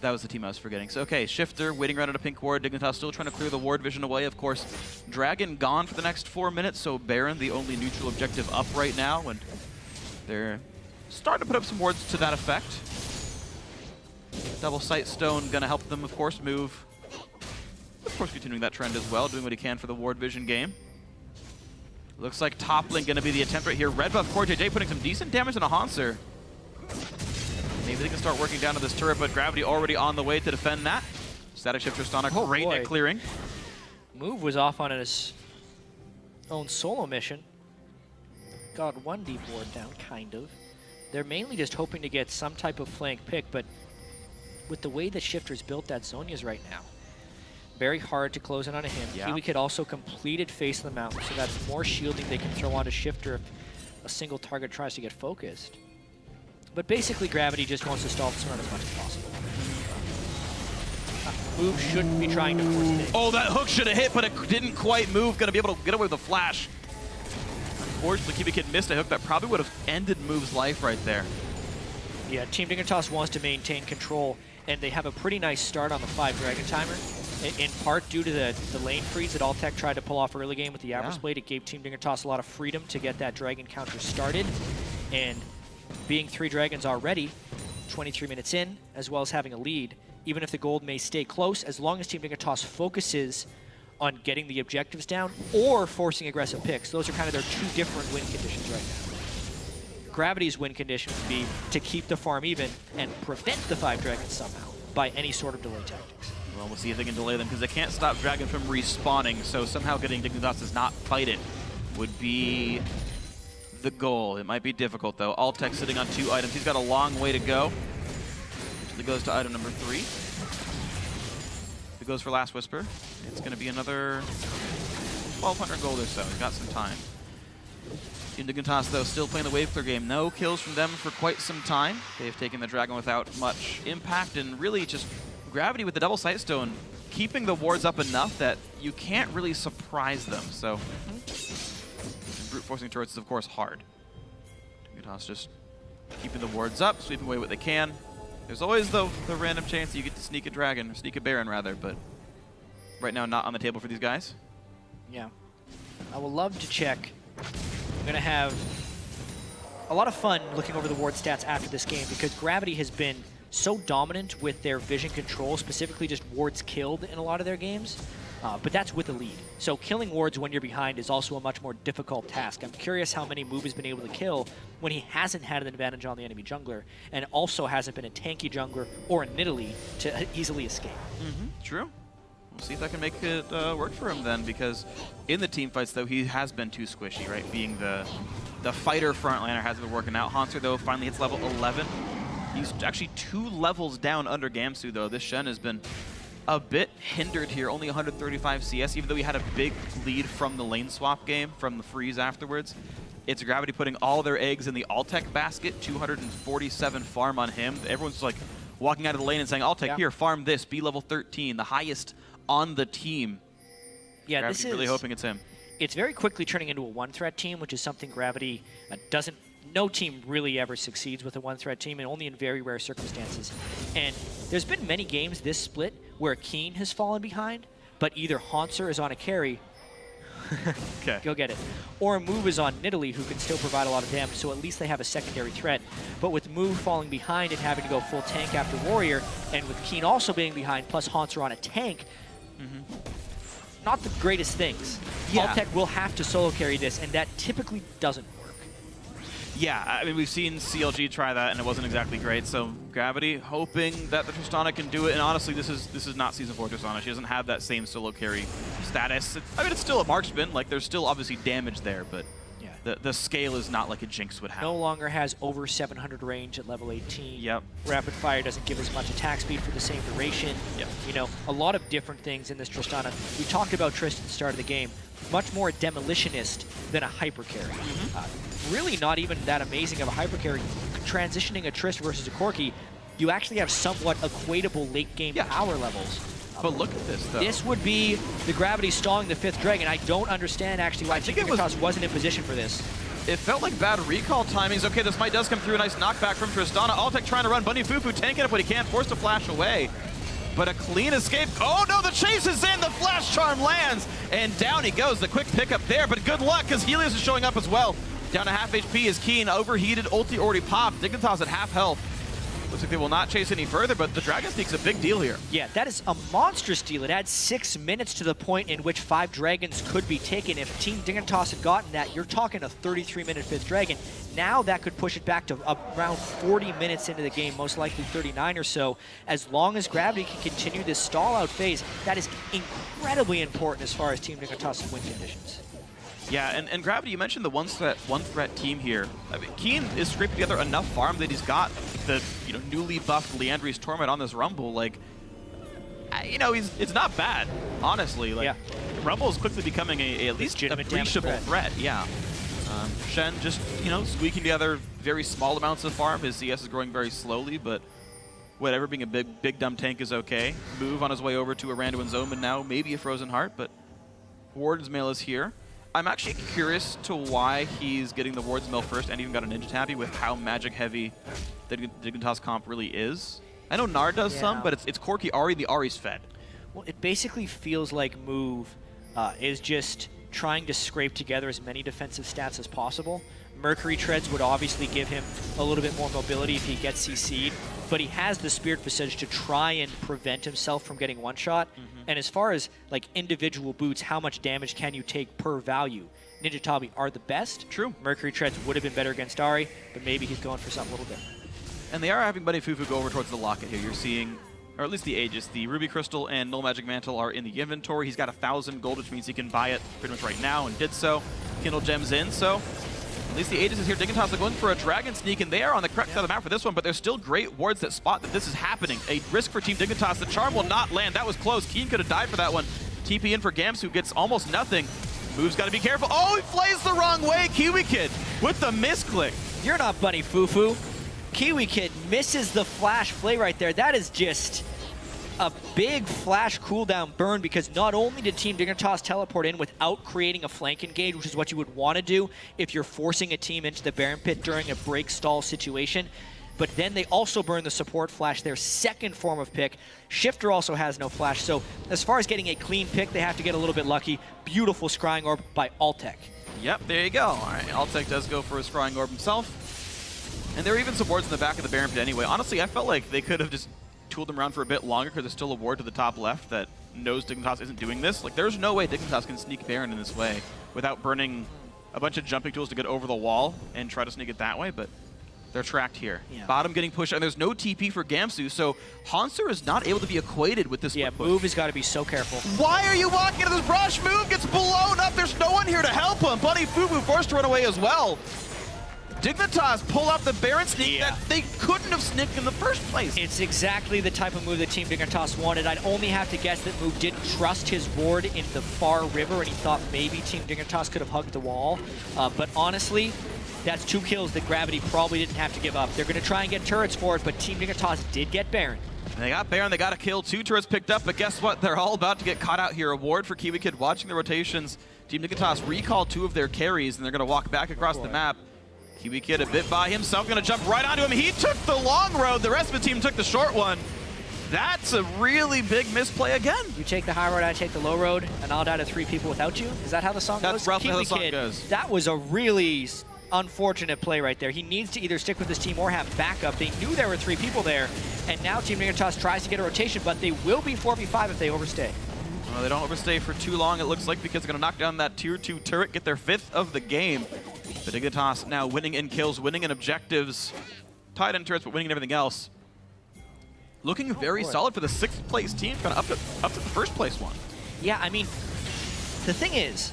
That was the team I was forgetting. So, okay, Shifter waiting around at a pink ward. Dignitas still trying to clear the ward vision away. Of course, Dragon gone for the next 4 minutes, so Baron, the only neutral objective up right now, and they're starting to put up some wards to that effect. Double Sight Stone gonna help them, of course, move. Of course, continuing that trend as well, doing what he can for the ward vision game. Looks like top lane gonna be the attempt right here. Red buff Core JJ putting some decent damage on a Hanser. Maybe they can start working down to this turret, but Gravity already on the way to defend that. Static Shifter Stana Oh, great boy. at clearing. Move was off on his own solo mission. Got 1 deep ward down, kind of. They're mainly just hoping to get some type of flank pick, but with the way the Shifter's built at Zhonya's right now, very hard to close in on him. Yeah. Kiwi Kid also completed Face of the Mountain, so that's more shielding they can throw onto Shifter if a single target tries to get focused. But basically, Gravity just wants to stall this run as much as possible. Move shouldn't be trying to force it in. Oh, that hook should have hit, but it didn't quite move. Gonna be able to get away with a flash. Unfortunately, Kiwi Kid missed a hook that probably would have ended Move's life right there. Yeah, Team Dignitas wants to maintain control, and they have a pretty nice start on the 5 Dragon Timer. In part due to the lane freeze that Alltech tried to pull off early game with the Avarice Blade, it gave Team Dignitas a lot of freedom to get that Dragon counter started. And being 3 Dragons already, 23 minutes in, as well as having a lead, even if the gold may stay close, as long as Team Dignitas focuses on getting the objectives down or forcing aggressive picks. Those are kind of their 2 different win conditions right now. Gravity's win condition would be to keep the farm even and prevent the 5 Dragons somehow by any sort of delay tactics. Well, we'll see if they can delay them, because they can't stop Dragon from respawning, so somehow getting Dignitas does not fight it would be the goal. It might be difficult, though. Alltech sitting on 2 items. He's got a long way to go. It goes to item number 3. If it goes for Last Whisper, it's going to be another 1,200 gold or so. He's got some time. Dignitas, though, still playing the wave clear game. No kills from them for quite some time. They've taken the Dragon without much impact, and really just Gravity with the double sight stone, keeping the wards up enough that you can't really surprise them. So, brute forcing turrets is, of course, hard. Dignitas just keeping the wards up, sweeping away what they can. There's always the random chance that you get to sneak a Dragon, or sneak a Baron, rather, but right now not on the table for these guys. Yeah. I will love to check. I'm going to have a lot of fun looking over the ward stats after this game, because Gravity has been so dominant with their vision control, specifically just wards killed in a lot of their games, but that's with a lead. So killing wards when you're behind is also a much more difficult task. I'm curious how many Move has been able to kill when he hasn't had an advantage on the enemy jungler, and also hasn't been a tanky jungler or a Nidalee to easily escape. True. We'll see if that can make it work for him then, because in the team fights, though, he has been too squishy, right? Being the fighter frontliner hasn't been working out. Haunter, though, finally hits level 11. He's actually 2 levels down under Gamsu, though. This Shen has been a bit hindered here, only 135 CS, even though he had a big lead from the lane swap game, from the freeze afterwards. It's Gravity putting all their eggs in the Altec basket, 247 farm on him. Everyone's just like walking out of the lane and saying, Altec, here, farm this, be level 13, the highest on the team. Yeah, Gravity this is really hoping it's him. It's very quickly turning into a one-threat team, which is something Gravity doesn't. No team really ever succeeds with a one-threat team, and only in very rare circumstances. And there's been many games this split where Keen has fallen behind, but either Haunter is on a carry, Okay. go get it, or a Move is on Nidalee, who can still provide a lot of damage, so at least they have a secondary threat. But with Move falling behind and having to go full tank after Warrior, and with Keen also being behind, plus Haunter on a tank, not the greatest things. Yeah. Altec will have to solo carry this, and that typically doesn't work. Yeah, I mean, we've seen CLG try that, and it wasn't exactly great. So Gravity hoping that the Tristana can do it. And honestly, this is not Season 4 Tristana. She doesn't have that same solo carry status. I mean, it's still a marksman. Like, there's still obviously damage there, but Yeah. the scale is not like a Jinx would have. No longer has over 700 range at level 18. Yep. Rapid fire doesn't give as much attack speed for the same duration. Yep. You know, a lot of different things in this Tristana. We talked about Trist at the start of the game. Much more a demolitionist than a hyper carry. Really not even that amazing of a hyper carry. Transitioning a Trist versus a Corki, you actually have somewhat equatable late game power levels. But look at this, though. This would be the Gravity stalling the 5th Dragon. I don't understand actually why Dignitas wasn't in position for this. It felt like bad recall timings. Okay, this might does come through. A nice knockback from Tristana. Altec trying to run. Bunny Fufu tanking it, but he can't. Forced to flash away. But a clean escape. Oh no, the chase is in. The flash charm lands. And down he goes. The quick pickup there. But good luck, because Helios is showing up as well. Down to half HP is Keen. Overheated. Ulti already popped. Dignitas at half health. Looks like they will not chase any further, but the Dragon Sneak's a big deal here. Yeah, that is a monstrous deal. It adds 6 minutes to the point in which 5 dragons could be taken. If Team Dignitas had gotten that, you're talking a 33-minute 5th dragon. Now that could push it back to around 40 minutes into the game, most likely 39 or so. As long as Gravity can continue this stall-out phase, that is incredibly important as far as Team Dignitas' win conditions. Yeah, and Gravity, you mentioned the one threat team here. I mean, Keen is scraping together enough farm that he's got the newly buffed Leandri's Torment on this Rumble. Like, it's not bad, honestly. Like, Rumble is quickly becoming at least a breachable threat. Yeah. Shen just squeaking together very small amounts of farm. His CS is growing very slowly, but whatever. Being a big dumb tank is okay. Move on his way over to a Randuin's Omen now, maybe a Frozen Heart, but Warden's Mail is here. I'm actually curious to why he's getting the Ward's Mill first and even got a Ninja Tabby with how magic heavy the Dignitas comp really is. I know Nard does some, but it's Corki, Ahri, the Ahri's fed. Well, it basically feels like Move is just trying to scrape together as many defensive stats as possible. Mercury Treads would obviously give him a little bit more mobility if he gets CC'd, but he has the Spirit Visage to try and prevent himself from getting one-shot. And as far as like individual boots, how much damage can you take per value? Ninja Tabi are the best. True. Mercury Treads would have been better against Ahri, but maybe he's going for something a little different. And they are having Bunny Fufu go over towards the Locket here. You're seeing, or at least the Aegis, the Ruby Crystal and Null Magic Mantle are in the inventory. He's got 1,000 gold, which means he can buy it pretty much right now, and did so. Kindle Gems in, so at least the Aegis is here. Dignitas are going for a Dragon Sneak, and they are on the correct side of the map for this one, but there's still great wards that spot that this is happening. A risk for Team Dignitas. The Charm will not land. That was close. Keen could have died for that one. TP in for Gams, who gets almost nothing. Move's got to be careful. Oh, he flays the wrong way. Kiwi Kid with the misclick. You're not Bunny Fufu. Kiwi Kid misses the flash play right there. That is just a big flash cooldown burn, because not only did Team Dignitas teleport in without creating a flank engage, which is what you would want to do if you're forcing a team into the Baron Pit during a break stall situation, but then they also burn the support flash, their second form of pick. Shifter also has no flash, so as far as getting a clean pick, they have to get a little bit lucky. Beautiful Scrying Orb by Altec. Yep, there you go. All right, Altec does go for a Scrying Orb himself. And there are even some wards in the back of the Baron Pit anyway. Honestly, I felt like they could have just tool them around for a bit longer because there's still a ward to the top left that knows Dignitas isn't doing this. Like, there's no way Dignitas can sneak Baron in this way without burning a bunch of jumping tools to get over the wall and try to sneak it that way, but they're tracked here. Yeah. Bottom getting pushed, and there's no TP for Gamsu, so Hanser is not able to be equated with this Yeah, split push. Move has got to be so careful. Why are you walking into this brush? Move gets blown up. There's no one here to help him. Buddy Fubu forced to run away as well. Dignitas pull out the Baron sneak that they couldn't have snicked in the first place. It's exactly the type of move that Team Dignitas wanted. I'd only have to guess that Move didn't trust his ward in the far river, and he thought maybe Team Dignitas could have hugged the wall. But honestly, that's 2 kills that Gravity probably didn't have to give up. They're going to try and get turrets for it, but Team Dignitas did get Baron. And they got Baron, they got a kill, 2 turrets picked up, but guess what? They're all about to get caught out here. A ward for Kiwi Kid watching the rotations. Team Dignitas recall 2 of their carries, and they're going to walk back across the map. Kiwi Kid a bit by himself, going to jump right onto him. He took the long road, the rest of the team took the short one. That's a really big misplay again. You take the high road, I take the low road, and I'll die to 3 people without you? Is that how the song goes? That's roughly how the Kiwi song Kid, goes. That was a really unfortunate play right there. He needs to either stick with his team or have backup. They knew there were 3 people there, and now Team Dignitas tries to get a rotation, but they will be 4v5 if they overstay. Well, they don't overstay for too long, it looks like, because they're going to knock down that tier 2 turret, get their 5th of the game. But Dignitas now winning in kills, winning in objectives, tied in turrets, but winning in everything else. Looking very solid for the 6th place team, kind of up to the 1st place one. Yeah, I mean, the thing is,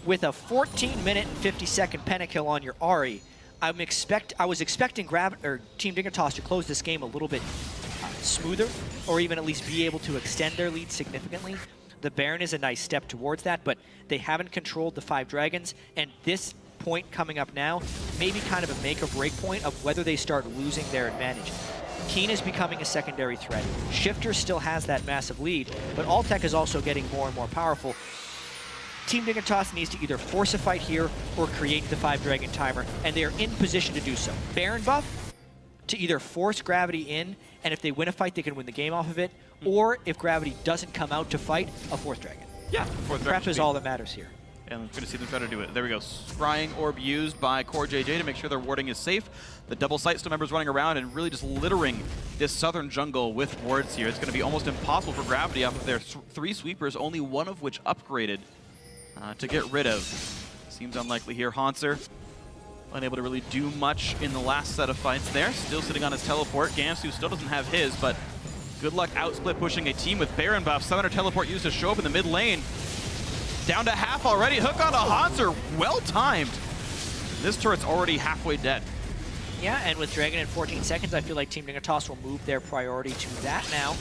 with a 14-minute and 50-second pentakill on your Ahri, I was expecting Team Dignitas to close this game a little bit smoother, or even at least be able to extend their lead significantly. The Baron is a nice step towards that, but they haven't controlled the 5 dragons, and this point coming up now may be kind of a make or break point of whether they start losing their advantage. Keen is becoming a secondary threat. Shifter still has that massive lead, but Altec is also getting more and more powerful. Team Dignitas needs to either force a fight here or create the 5 dragon timer, and they are in position to do so. Baron buff to either force Gravity in, and if they win a fight, they can win the game off of it, or if Gravity doesn't come out to fight, a 4th dragon. Yeah, 4th dragon. Prep is all that matters here. And I'm going to see them try to do it. There we go. Scrying Orb used by Core JJ to make sure their warding is safe. The double Sightstone members running around and really just littering this southern jungle with wards here. It's going to be almost impossible for Gravity off of their 3 sweepers, only one of which upgraded to get rid of. Seems unlikely here. Hanser unable to really do much in the last set of fights there. Still sitting on his teleport. Gamsu still doesn't have his, but good luck outsplit pushing a team with Baron buff. Summoner teleport used to show up in the mid lane. Down to half already. Hook onto Hanser. Well timed. This turret's already halfway dead. Yeah, and with Dragon in 14 seconds, I feel like Team Dignitas will move their priority to that now.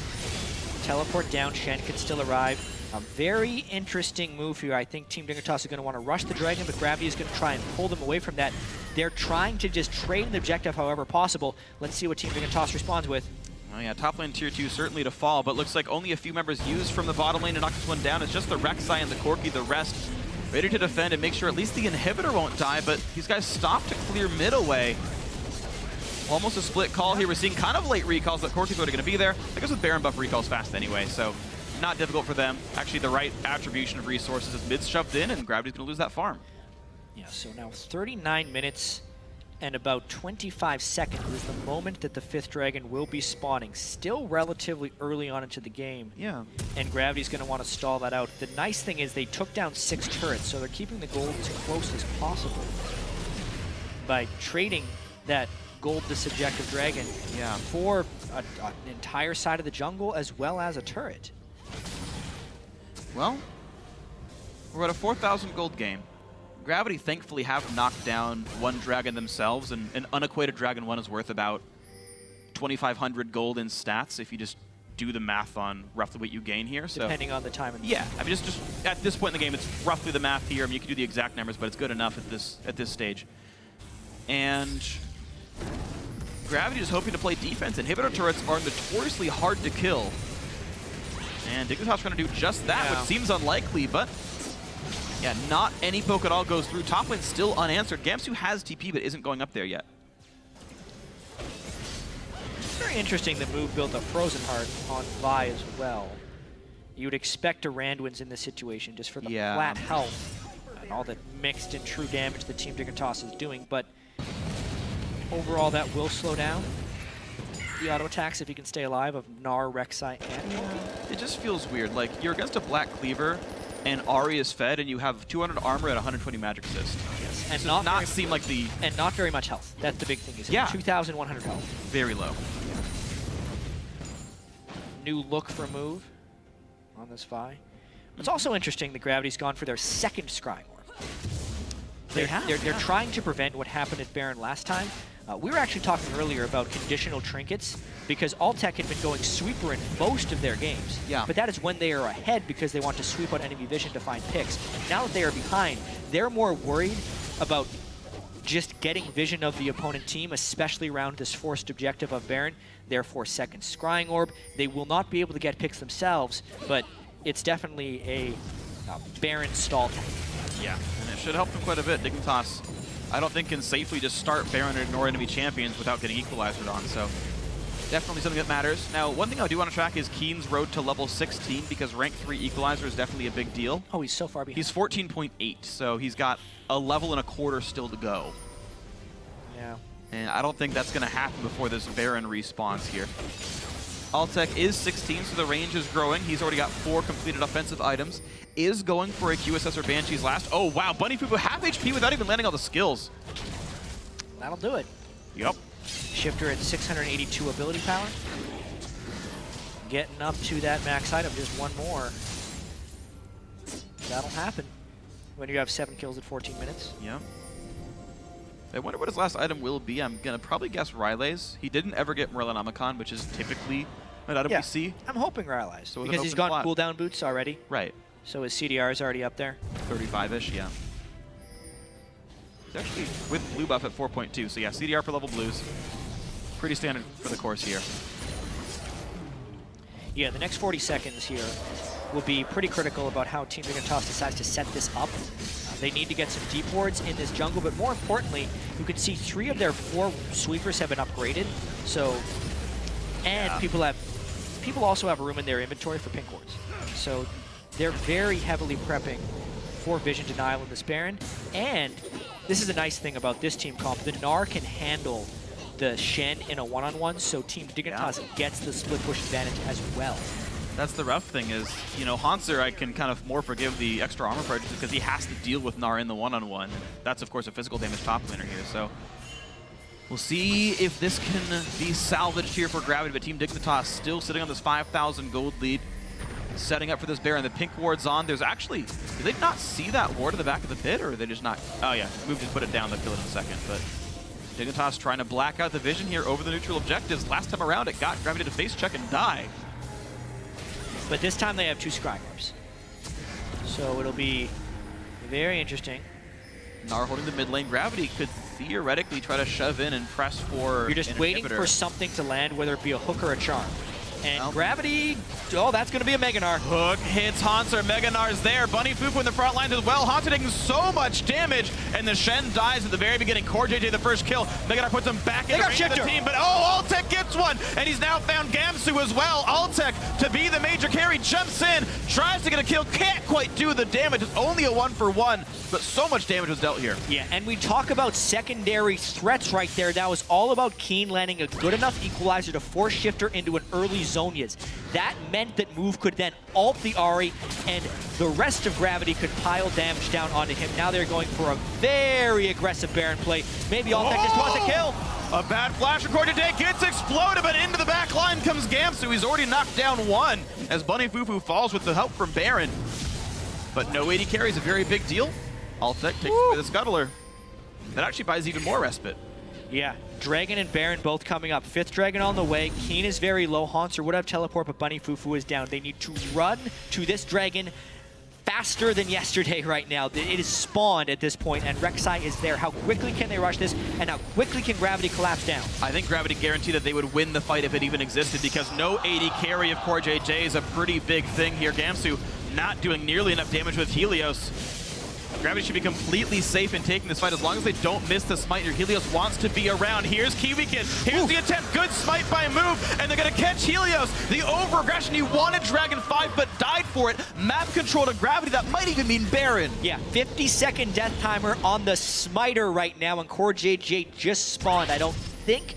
Teleport down, Shen can still arrive. A very interesting move here. I think Team Dignitas is going to want to rush the Dragon, but Gravity is going to try and pull them away from that. They're trying to just trade the objective however possible. Let's see what Team Dignitas responds with. Oh yeah, top lane tier 2 certainly to fall, but looks like only a few members used from the bottom lane to knock this one down. It's just the Rek'Sai and the Corki, the rest ready to defend and make sure at least the inhibitor won't die, but these guys stop to clear mid away. Almost a split call here. We're seeing kind of late recalls, but Corki's already going to be there. I guess with Baron buff recalls fast anyway, so not difficult for them. Actually, the right attribution of resources as mid's shoved in, and Gravity's going to lose that farm. Yeah, so now 39 minutes and about 25 seconds is the moment that the 5th dragon will be spawning. Still relatively early on into the game. Yeah. And Gravity's going to want to stall that out. The nice thing is they took down 6 turrets, so they're keeping the gold as close as possible by trading that gold to subjective dragon for an entire side of the jungle as well as a turret. Well, we're at a 4,000 gold game. Gravity thankfully have knocked down 1 dragon themselves, and an unequated dragon 1 is worth about 2,500 gold in stats if you just do the math on roughly what you gain here. So Depending on the time of the yeah, I mean, just at this point in the game, it's roughly the math here. I mean, you can do the exact numbers, but it's good enough at this stage. And Gravity is hoping to play defense. Inhibitor turrets are notoriously hard to kill. And Dignitas trying to do just that, which seems unlikely, but yeah, not any poke at all goes through. Top lane still unanswered. Gamsu has TP, but isn't going up there yet. It's very interesting that Move built a Frozen Heart on Vi as well. You would expect a Randuin's in this situation just for the flat health and all the mixed and true damage that Team Dignitas is doing, but overall that will slow down. the auto attacks if he can stay alive of Gnar, Rek'Sai, and It just feels weird. Like, you're against a Black Cleaver, and Ahri is fed, and you have 200 armor at 120 magic assist. yes, And and not seem like the and not very much health. That's the big thing. Is Yeah. 2,100 health. very low. New look for move on this Vi. It's also interesting that Gravity's gone for their second Scrying Orb. They're trying to prevent what happened at Baron last time. We were actually talking earlier about conditional trinkets because Altec had been going sweeper in most of their games. Yeah. But that is when they are ahead because they want to sweep out enemy vision to find picks. Now that they are behind, they're more worried about just getting vision of the opponent team, especially around this forced objective of Baron. Therefore, second Scrying Orb. They will not be able to get picks themselves, but it's definitely a Baron stall tactic. Yeah, and it should help them quite a bit. Dignitas, I don't think, can safely just start Baron and ignore enemy champions without getting equalized on, so definitely something that matters. Now, one thing I do want to track is Keen's road to level 16 because rank 3 equalizer is definitely a big deal. Oh, he's so far behind. He's 14.8, so he's got a level and a quarter still to go. Yeah. And I don't think that's going to happen before this Baron respawns here. Altec is 16, so the range is growing. He's already got 4 completed offensive items. Is going for a QSS or Banshee's last. Oh, wow. Bunny Fufu half HP without even landing all the skills. That'll do it. Yep. Shifter at 682 ability power. Getting up to that max item, just one more. That'll happen when you have 7 kills at 14 minutes. Yeah. I wonder what his last item will be. I'm going to probably guess Ryle's. He didn't ever get Merlinomicon, which is typically an item we see. I'm hoping Rylai's, So with because an he's open got slot. cooldown boots already, Right. so his CDR is already up there. 35-ish, yeah. He's actually with blue buff at 4.2, so yeah, CDR for level blues. Pretty standard for the course here. Yeah, the next 40 seconds here will be pretty critical about how Team Dignitas decides to set this up. They need to get some deep wards in this jungle, but more importantly, you can see 3 of their 4 sweepers have been upgraded. So, and Yeah. people also have room in their inventory for pink wards. So they're very heavily prepping for vision denial in this Baron. And this is a nice thing about this team comp. The Gnar can handle the Shen in a one-on-one, so Team Dignitas gets the split push advantage as well. That's the rough thing is, you know, Hanser I can kind of more forgive the extra armor purchase because he has to deal with Gnar in the one-on-one. That's, of course, a physical damage top laner here, so we'll see if this can be salvaged here for Gravity, but Team Dignitas still sitting on this 5,000 gold lead, setting up for this Baron. The pink ward's on. There's actually, did they not see that ward in the back of the pit, or are they just not? Oh yeah, moved and put it down, they'll kill it in a second, but Dignitas trying to black out the vision here over the neutral objectives. Last time around, it got Gravity to face check and die. But this time they have 2 Scrying Orbs. So it'll be very interesting. Gnar holding the mid lane. Gravity could theoretically try to shove in and press for You're just an waiting inhibitor. for something to land, whether it be a hook or a charm. And Well. Gravity, oh, that's going to be a Mega Gnar. Hook hits Hanser. Mega Gnar's there. Bunny Fufu in the front lines as well. Hanser taking so much damage, and the Shen dies at the very beginning. Core JJ the first kill. Mega Gnar puts him back in the range of the Shifter. team, but oh, Altec gets one, and he's now found Gamsu as well. Altec, to be the major carry, jumps in, tries to get a kill, can't quite do the damage. It's only a 1-for-1, but so much damage was dealt here. Yeah, and we talk about secondary threats right there. That was all about Keen landing a good enough equalizer to force Shifter into an early Zonias. That meant that Move could then ult the Ahri, and the rest of Gravity could pile damage down onto him. Now they're going for a very aggressive Baron play. Maybe Altec just wants a kill. A bad flash record today gets exploded, but into the back line comes Gamsu. He's already knocked down 1 as Bunny Fufu falls with the help from Baron. But no AD carry is a very big deal. Altec takes away the Scuttler. That actually buys even more respite. Yeah, Dragon and Baron both coming up. 5th Dragon on the way. Keen is very low. Hanser would have teleport, but Bunny Fufu is down. They need to run to this Dragon faster than yesterday right now. It is spawned at this point, and Rek'Sai is there. How quickly can they rush this, and how quickly can Gravity collapse down? I think Gravity guaranteed that they would win the fight if it even existed, because no AD carry of Core JJ is a pretty big thing here. Gamsu not doing nearly enough damage with Helios. Gravity should be completely safe in taking this fight as long as they don't miss the smite. Your Helios wants to be around. Here's Kiwi Kid. Here's the attempt. Good smite by Move, and they're going to catch Helios. The over-aggression. He wanted Dragon 5, but died for it. Map control to Gravity. That might even mean Baron. Yeah, 50-second death timer on the smiter right now, and Core JJ just spawned. I don't think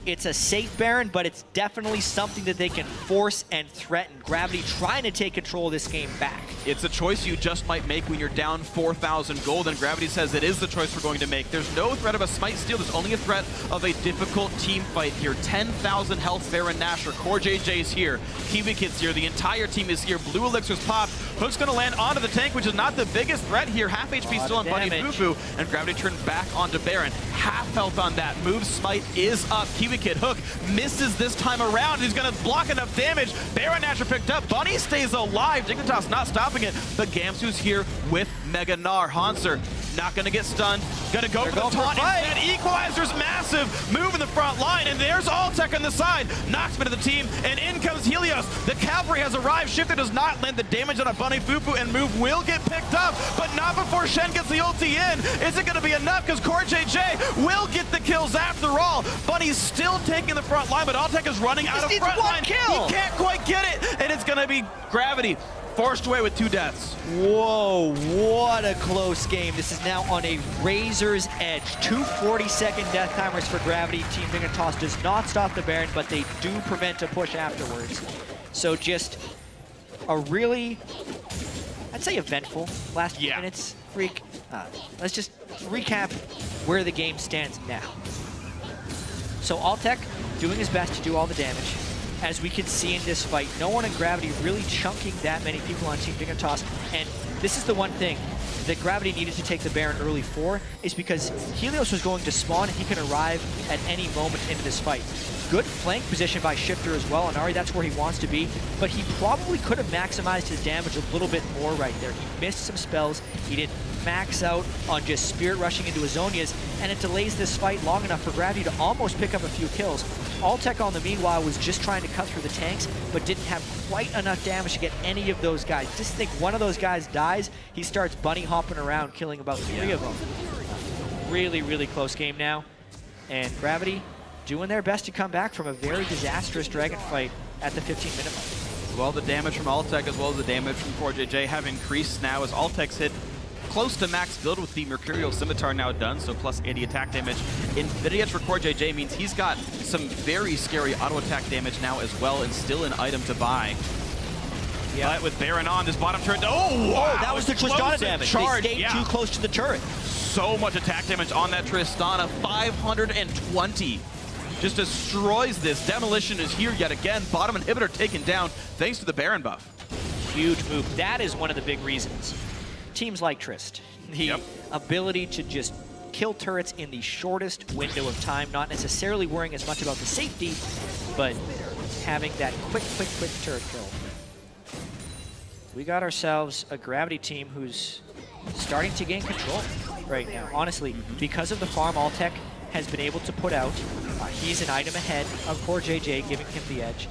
It's a safe Baron, but it's definitely something that they can force and threaten. Gravity trying to take control of this game back. It's a choice you just might make when you're down 4,000 gold, and Gravity says it is the choice we're going to make. There's no threat of a smite steal, there's only a threat of a difficult team fight here. 10,000 health Baron Nashor, Core JJ's here, Kiwi Kid's here, the entire team is here, Blue Elixir's popped, Hook's gonna land onto the tank, which is not the biggest threat here. Half HP still on Bunny Fufu, and Gravity turned back onto Baron. Half health on that, move smite is up. Kiwi Kid, Hook misses this time around, he's gonna block enough damage. Baron Nashor picked up, Bunny stays alive, Dignitas not stopping it, but Gamsu's here with Mega Gnar. Hanser not gonna get stunned, gonna go for the taunt instead. Equalizer's massive move in the front line, and there's Altec on the side. Knocks into the team, and in comes Helios. The cavalry has arrived. Shifter does not land the damage on a Bunny Fufu, and move will get picked up, but not before Shen gets the ulti in. Is it gonna be enough? Because Core JJ will get the kills after all. Bunny's still taking the front line, but Altec is running out of front line. He can't quite get it, and it's gonna be Gravity forced away with 2 deaths. Whoa, what a close game. This is now on a razor's edge. 240-second death timers for Gravity. Team Dignitas does not stop the Baron, but they do prevent a push afterwards. So just a really, I'd say eventful last few minutes. Freak, let's just recap where the game stands now. So Altec doing his best to do all the damage. As we can see in this fight, no one in Gravity really chunking that many people on Team Dignitas. And this is the one thing that Gravity needed to take the Baron early for, is because Helios was going to spawn and he can arrive at any moment into this fight. Good flank position by Shifter as well, and Ari, that's where he wants to be, but he probably could have maximized his damage a little bit more right there. He missed some spells, he didn't max out on just Spirit rushing into Azonias, and it delays this fight long enough for Gravity to almost pick up a few kills. Altec on the meanwhile was just trying to cut through the tanks, but didn't have quite enough damage to get any of those guys. Just think one of those guys dies, he starts bunny hopping around, killing about 3 of them. Really, really close game now, and Gravity doing their best to come back from a very disastrous Dragon fight at the 15-minute mark. Well, the damage from Altec as well as the damage from Core JJ have increased now as Altec's hit close to max build with the Mercurial Scimitar now done, so plus 80 attack damage. Infinity Edge for Core JJ means he's got some very scary auto attack damage now as well, and still an item to buy. Yeah, but with Baron on, this bottom turret, oh wow! Oh, that was the Tristana damage. Charge. They stayed too close to the turret. So much attack damage on that Tristana, 520. Just destroys this. Demolition is here yet again. Bottom inhibitor taken down thanks to the Baron buff. Huge move. That is one of the big reasons. Teams like Trist, the ability to just kill turrets in the shortest window of time, not necessarily worrying as much about the safety, but having that quick turret kill. We got ourselves a Gravity team who's starting to gain control right now. Honestly, because of the farm Altec has been able to put out, he's an item ahead of Core JJ, giving him the edge.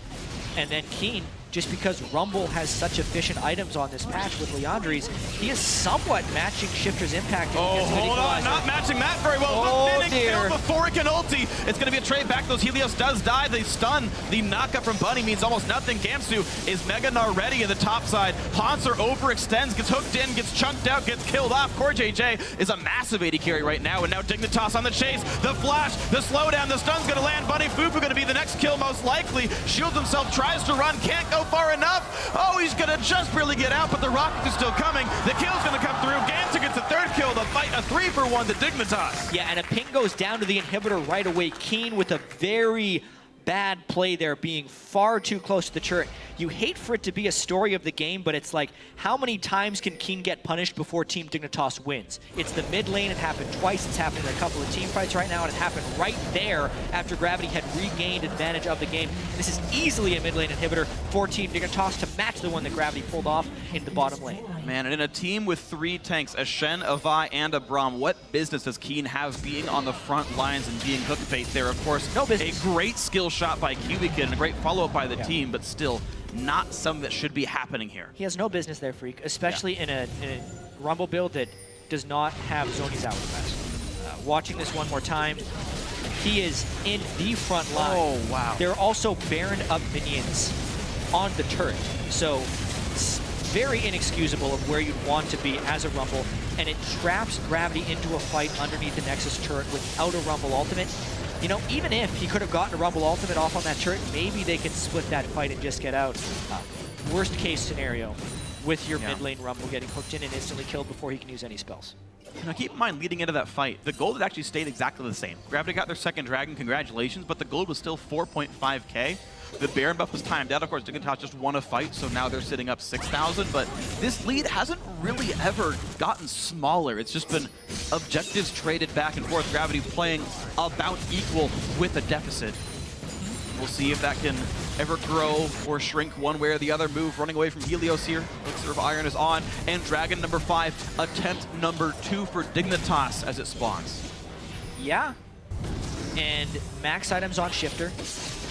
And then Keen, just because Rumble has such efficient items on this patch with Leandri's, he is somewhat matching Shifter's impact. Oh, hold on, not matching that very well. Oh, Kill before it can ulti. It's going to be a trade back. Those Helios does die. They stun. The knockup from Bunny means almost nothing. Gamsu is Mega Gnar ready in the top side. Hanser overextends, gets hooked in, gets chunked out, gets killed off. Core JJ is a massive AD carry right now, and now Dignitas on the chase. The flash, the slowdown, the stun's going to land. Bunny Fufu going to be the next kill most likely. Shields himself, tries to run, can't go far enough. Oh, he's going to just barely get out, but the rocket is still coming. The kill's going to come through. Gamsu gets the 3rd kill. The fight, a 3-for-1 to Dignitas. Yeah, and a ping goes down to the inhibitor right away. Keen with a very bad play there, being far too close to the turret. You hate for it to be a story of the game, but it's like, how many times can Keen get punished before Team Dignitas wins? It's the mid lane. It happened twice. It's happened in a couple of team fights right now, and it happened right there after Gravity had regained advantage of the game. This is easily a mid lane inhibitor for Team Dignitas to match the one that Gravity pulled off in the bottom lane. Man, and in a team with 3 tanks, a Shen, a Vi, and a Braum, what business does Keen have being on the front lines and being hook bait there? Of course, no business. A great skill shot by Kiwi Kid and a great follow-up by the team, but still not something that should be happening here. He has no business there, Freak, especially in a Rumble build that does not have Zoni's out fast. Watching this one more time, he is in the front line. Oh, wow. There are also Baron up minions on the turret, so it's very inexcusable of where you'd want to be as a Rumble, and it traps Gravity into a fight underneath the Nexus turret without a Rumble ultimate. You know, even if he could have gotten a Rumble Ultimate off on that turret, maybe they could split that fight and just get out. Worst case scenario, with your mid lane Rumble getting hooked in and instantly killed before he can use any spells. Now keep in mind, leading into that fight, the gold had actually stayed exactly the same. Gravity got their second dragon, congratulations, but the gold was still 4.5k. The Baron buff was timed out. Of course, Dignitas just won a fight, so now they're sitting up 6,000, but this lead hasn't really ever gotten smaller. It's just been objectives traded back and forth, Gravity playing about equal with a deficit. We'll see if that can ever grow or shrink one way or the other. Move running away from Helios here. Elixir of Iron is on, and Dragon number 5, attempt number 2 for Dignitas as it spawns. Yeah, and max items on Shifter.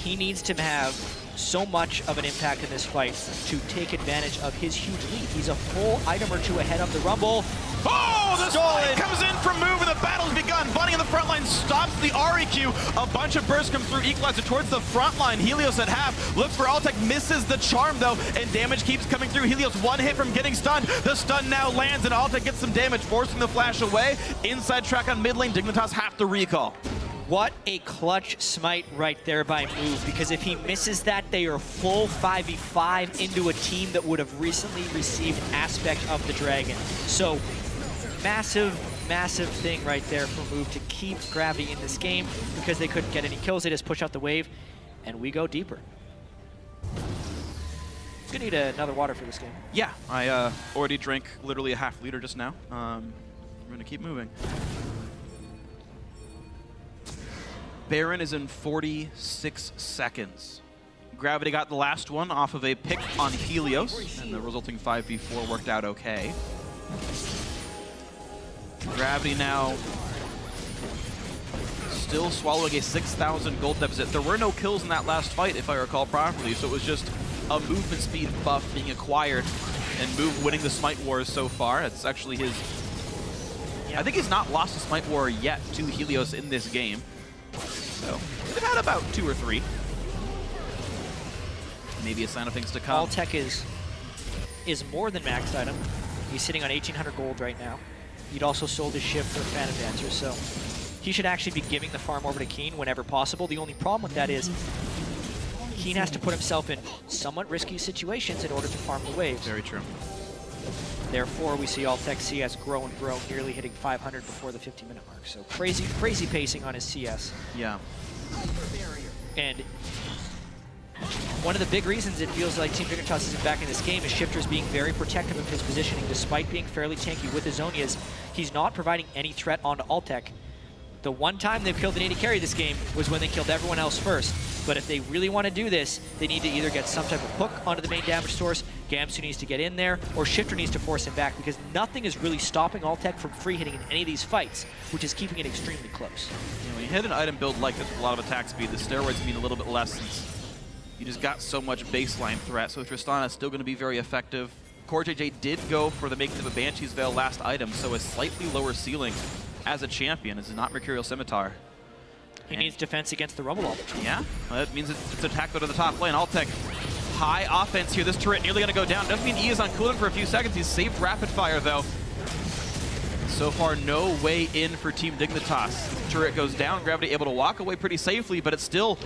He needs to have so much of an impact in this fight to take advantage of his huge lead. He's a full item or two ahead of the Rumble. Oh, the spike comes in from Move and the battle's begun. Bunny on the front line stops the REQ. A bunch of bursts come through, equalizer towards the front line. Helios at half, looks for Altec, misses the charm though, and damage keeps coming through. Helios one hit from getting stunned. The stun now lands and Altec gets some damage, forcing the flash away. Inside track on mid lane, Dignitas have to recall. What a clutch smite right there by Move, because if he misses that, they are full 5v5 into a team that would have recently received aspect of the Dragon. So massive, massive thing right there for Move to keep Gravity in this game. Because they couldn't get any kills, they just push out the wave, and we go deeper. Gonna need another water for this game. Yeah, I already drank literally a half liter just now. We're gonna keep moving. Baron is in 46 seconds. Gravity got the last one off of a pick on Helios, and the resulting 5v4 worked out okay. Gravity now still swallowing a 6,000 gold deficit. There were no kills in that last fight, if I recall properly, so it was just a movement speed buff being acquired and Move winning the Smite Wars so far. It's actually his... I think he's not lost a Smite War yet to Helios in this game. So they've had about 2 or 3. Maybe a sign of things to come. Altec is more than maxed item. He's sitting on 1,800 gold right now. He'd also sold his ship for a Phantom Dancer, so he should actually be giving the farm over to Keen whenever possible. The only problem with that is Keen has to put himself in somewhat risky situations in order to farm the waves. Very true. Therefore, we see Altec CS grow and grow, nearly hitting 500 before the 50-minute mark. So crazy, crazy pacing on his CS. Yeah. And one of the big reasons it feels like Team Dignitas isn't back in this game is Shifter's being very protective of his positioning. Despite being fairly tanky with his Zonias, he's not providing any threat onto Altec. The one time they've killed an AD carry this game was when they killed everyone else first. But if they really want to do this, they need to either get some type of hook onto the main damage source, Gamsu needs to get in there, or Shifter needs to force him back, because nothing is really stopping Altec from free hitting in any of these fights, which is keeping it extremely close. You know, when you hit an item build like this with a lot of attack speed, the steroids mean a little bit less since you just got so much baseline threat. So Tristana is still going to be very effective. Core JJ did go for the making of a Banshee's Veil last item, so a slightly lower ceiling as a champion. This is not Mercurial Scimitar. He needs defense against the Rumble Ultimate. Yeah, well, that means it's attack go to the top lane. Altec, high offense here. This turret nearly going to go down. Doesn't mean E is on cooldown for a few seconds. He's saved rapid fire, though. So far, no way in for Team Dignitas. Turret goes down. Gravity able to walk away pretty safely, but it's still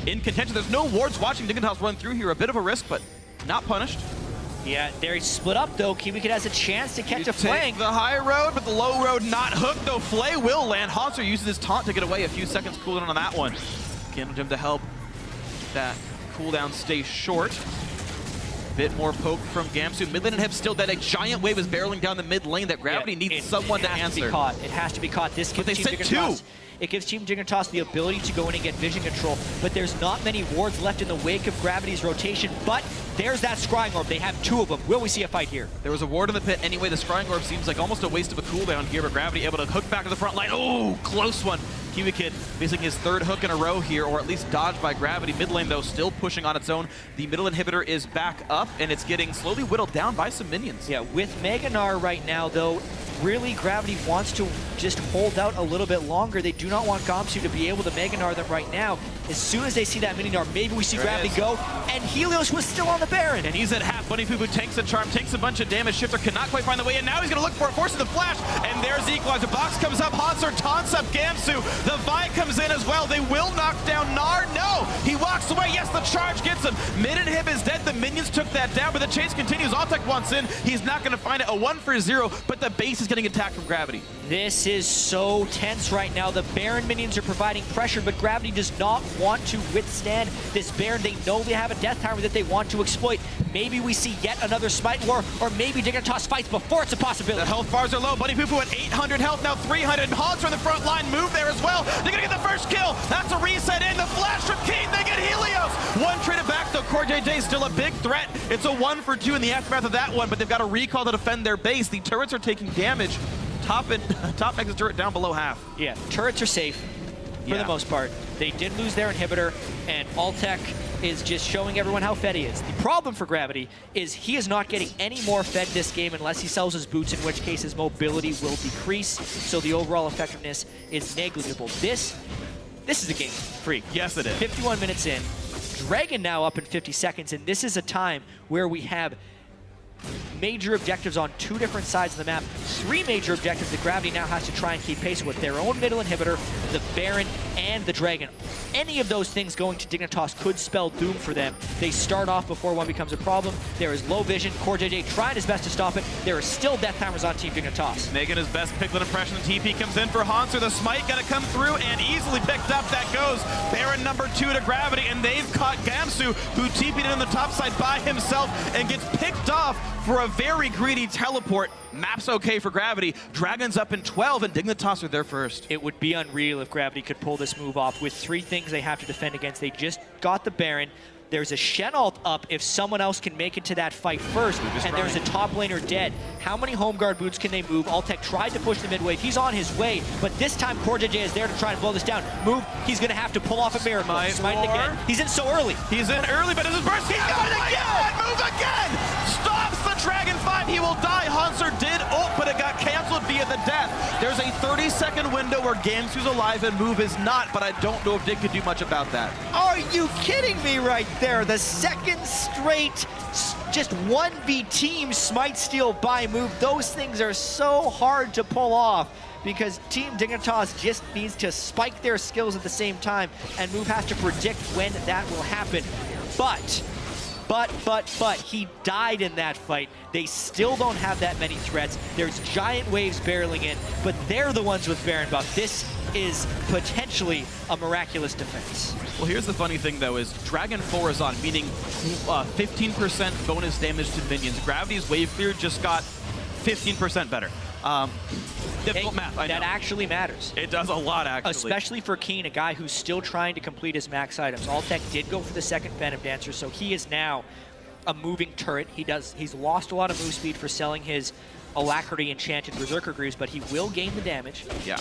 in contention. There's no wards watching Dignitas run through here. A bit of a risk, but not punished. Yeah, they're split up though. Kiwicked has a chance to catch a flank. The high road, but the low road not hooked though. Flay will land. Haunter uses his taunt to get away. A few seconds cooldown on that one. Candle Gem to help that cooldown stay short. Bit more poke from Gamsu. Mid lane and Hip still dead. A giant wave is barreling down the mid lane that Gravity needs someone to answer. It has to be caught. This gives Team Dignitas. It gives Team Dignitas the ability to go in and get vision control, but there's not many wards left in the wake of Gravity's rotation, but there's that Scrying Orb. They have 2 of them. Will we see a fight here? There was a ward in the pit anyway. The Scrying Orb seems like almost a waste of a cooldown here, but Gravity able to hook back to the front line. Oh, close one. Kiwicked facing his 3rd hook in a row here, or at least dodged by Gravity. Mid lane, though, still pushing on its own. The middle inhibitor is back up, and it's getting slowly whittled down by some minions. Yeah, with Meganar right now, though, really Gravity wants to just hold out a little bit longer. They do not want Gamsu to be able to Mega Gnar them right now. As soon as they see that Mini Gnar, maybe we see Gravity go, and Helios was still on the Baron. And he's at half. Bunny Poo Poo tanks a charm, takes a bunch of damage. Shifter cannot quite find the way in. Now he's going to look for it, forcing the flash, and there's the equalizer. Box comes up, Hanser taunts up Gamsu. The Vi comes in as well. They will knock down Gnar. No, he walks away. Yes, the charge gets him. Mid inhib is dead. The minions took that down, but the chase continues. Altec wants in. He's not going to find it. A 1-for-0, but the base is getting attacked from Gravity. This is so tense right now. The Baron minions are providing pressure, but Gravity does not want to withstand this Baron. They know they have a death timer that they want to exploit. Maybe we see yet another Smite War, or maybe Dignitas fights before it's a possibility. The health bars are low. Bunny Poo Poo at 800 health, now 300. Hans on the front line, move there as well. They're going to get the first kill. That's a reset in. The flash from Keen. They get Helios. One traded back, though. Core JJ still a big threat. It's a 1-for-2 in the aftermath of that one, but they've got a recall to defend their base. The turrets are taking damage. Top exit turret down below half. Yeah, turrets are safe for the most part. They did lose their inhibitor, and Altec is just showing everyone how fed he is. The problem for Gravity is he is not getting any more fed this game unless he sells his boots, in which case his mobility will decrease, so the overall effectiveness is negligible. This is a game freak. Yes, it is. 51 minutes in. Dragon now up in 50 seconds, and this is a time where we have major objectives on 2 different sides of the map. 3 major objectives that Gravity now has to try and keep pace with. Their own middle inhibitor, the Baron, and the Dragon. Any of those things going to Dignitas could spell doom for them. They start off before one becomes a problem. There is low vision. Core JJ tried his best to stop it. There are still death timers on Team Dignitas. Making his best Piglet impression. The TP comes in for Hanser. The Smite gonna come through and easily picked up. That goes Baron number 2 to Gravity, and they've caught Gamsu, who TP'd in on the top side by himself and gets picked off for a very greedy teleport. Map's okay for Gravity. Dragon's up in 12, and Dignitas are there first. It would be unreal if Gravity could pull this move off with 3 things they have to defend against. They just got the Baron. There's a Shen ult up if someone else can make it to that fight first, and there's a top laner dead. How many home guard boots can they move? Altec tried to push the mid wave. He's on his way, but this time Core JJ is there to try and blow this down. Move, he's going to have to pull off a miracle. Smite it again. He's in so early. He's in early, but it's his burst. He got it again! Move again! Stops the Dragon 5. He will die. Hanser did ult, but it got canceled via the death. There's a 30-second window where Gamsu's alive and Move is not, but I don't know if Dig could do much about that. Are you kidding me right there? The second straight just 1v team Smite Steal by Move. Those things are so hard to pull off because Team Dignitas just needs to spike their skills at the same time, and Move has to predict when that will happen. But he died in that fight. They still don't have that many threats. There's giant waves barreling in, but they're the ones with Baron buff. This is potentially a miraculous defense. Well, here's the funny thing, though, is Dragon 4 is on, meaning 15% bonus damage to minions. Gravity's wave clear just got 15% better. Difficult math, I know. That actually matters. It does a lot, actually. Especially for Keen, a guy who's still trying to complete his max items. Altec did go for the second Phantom Dancer, so he is now a moving turret. He's lost a lot of move speed for selling his Alacrity Enchanted Berserker Greaves, but he will gain the damage. Yeah.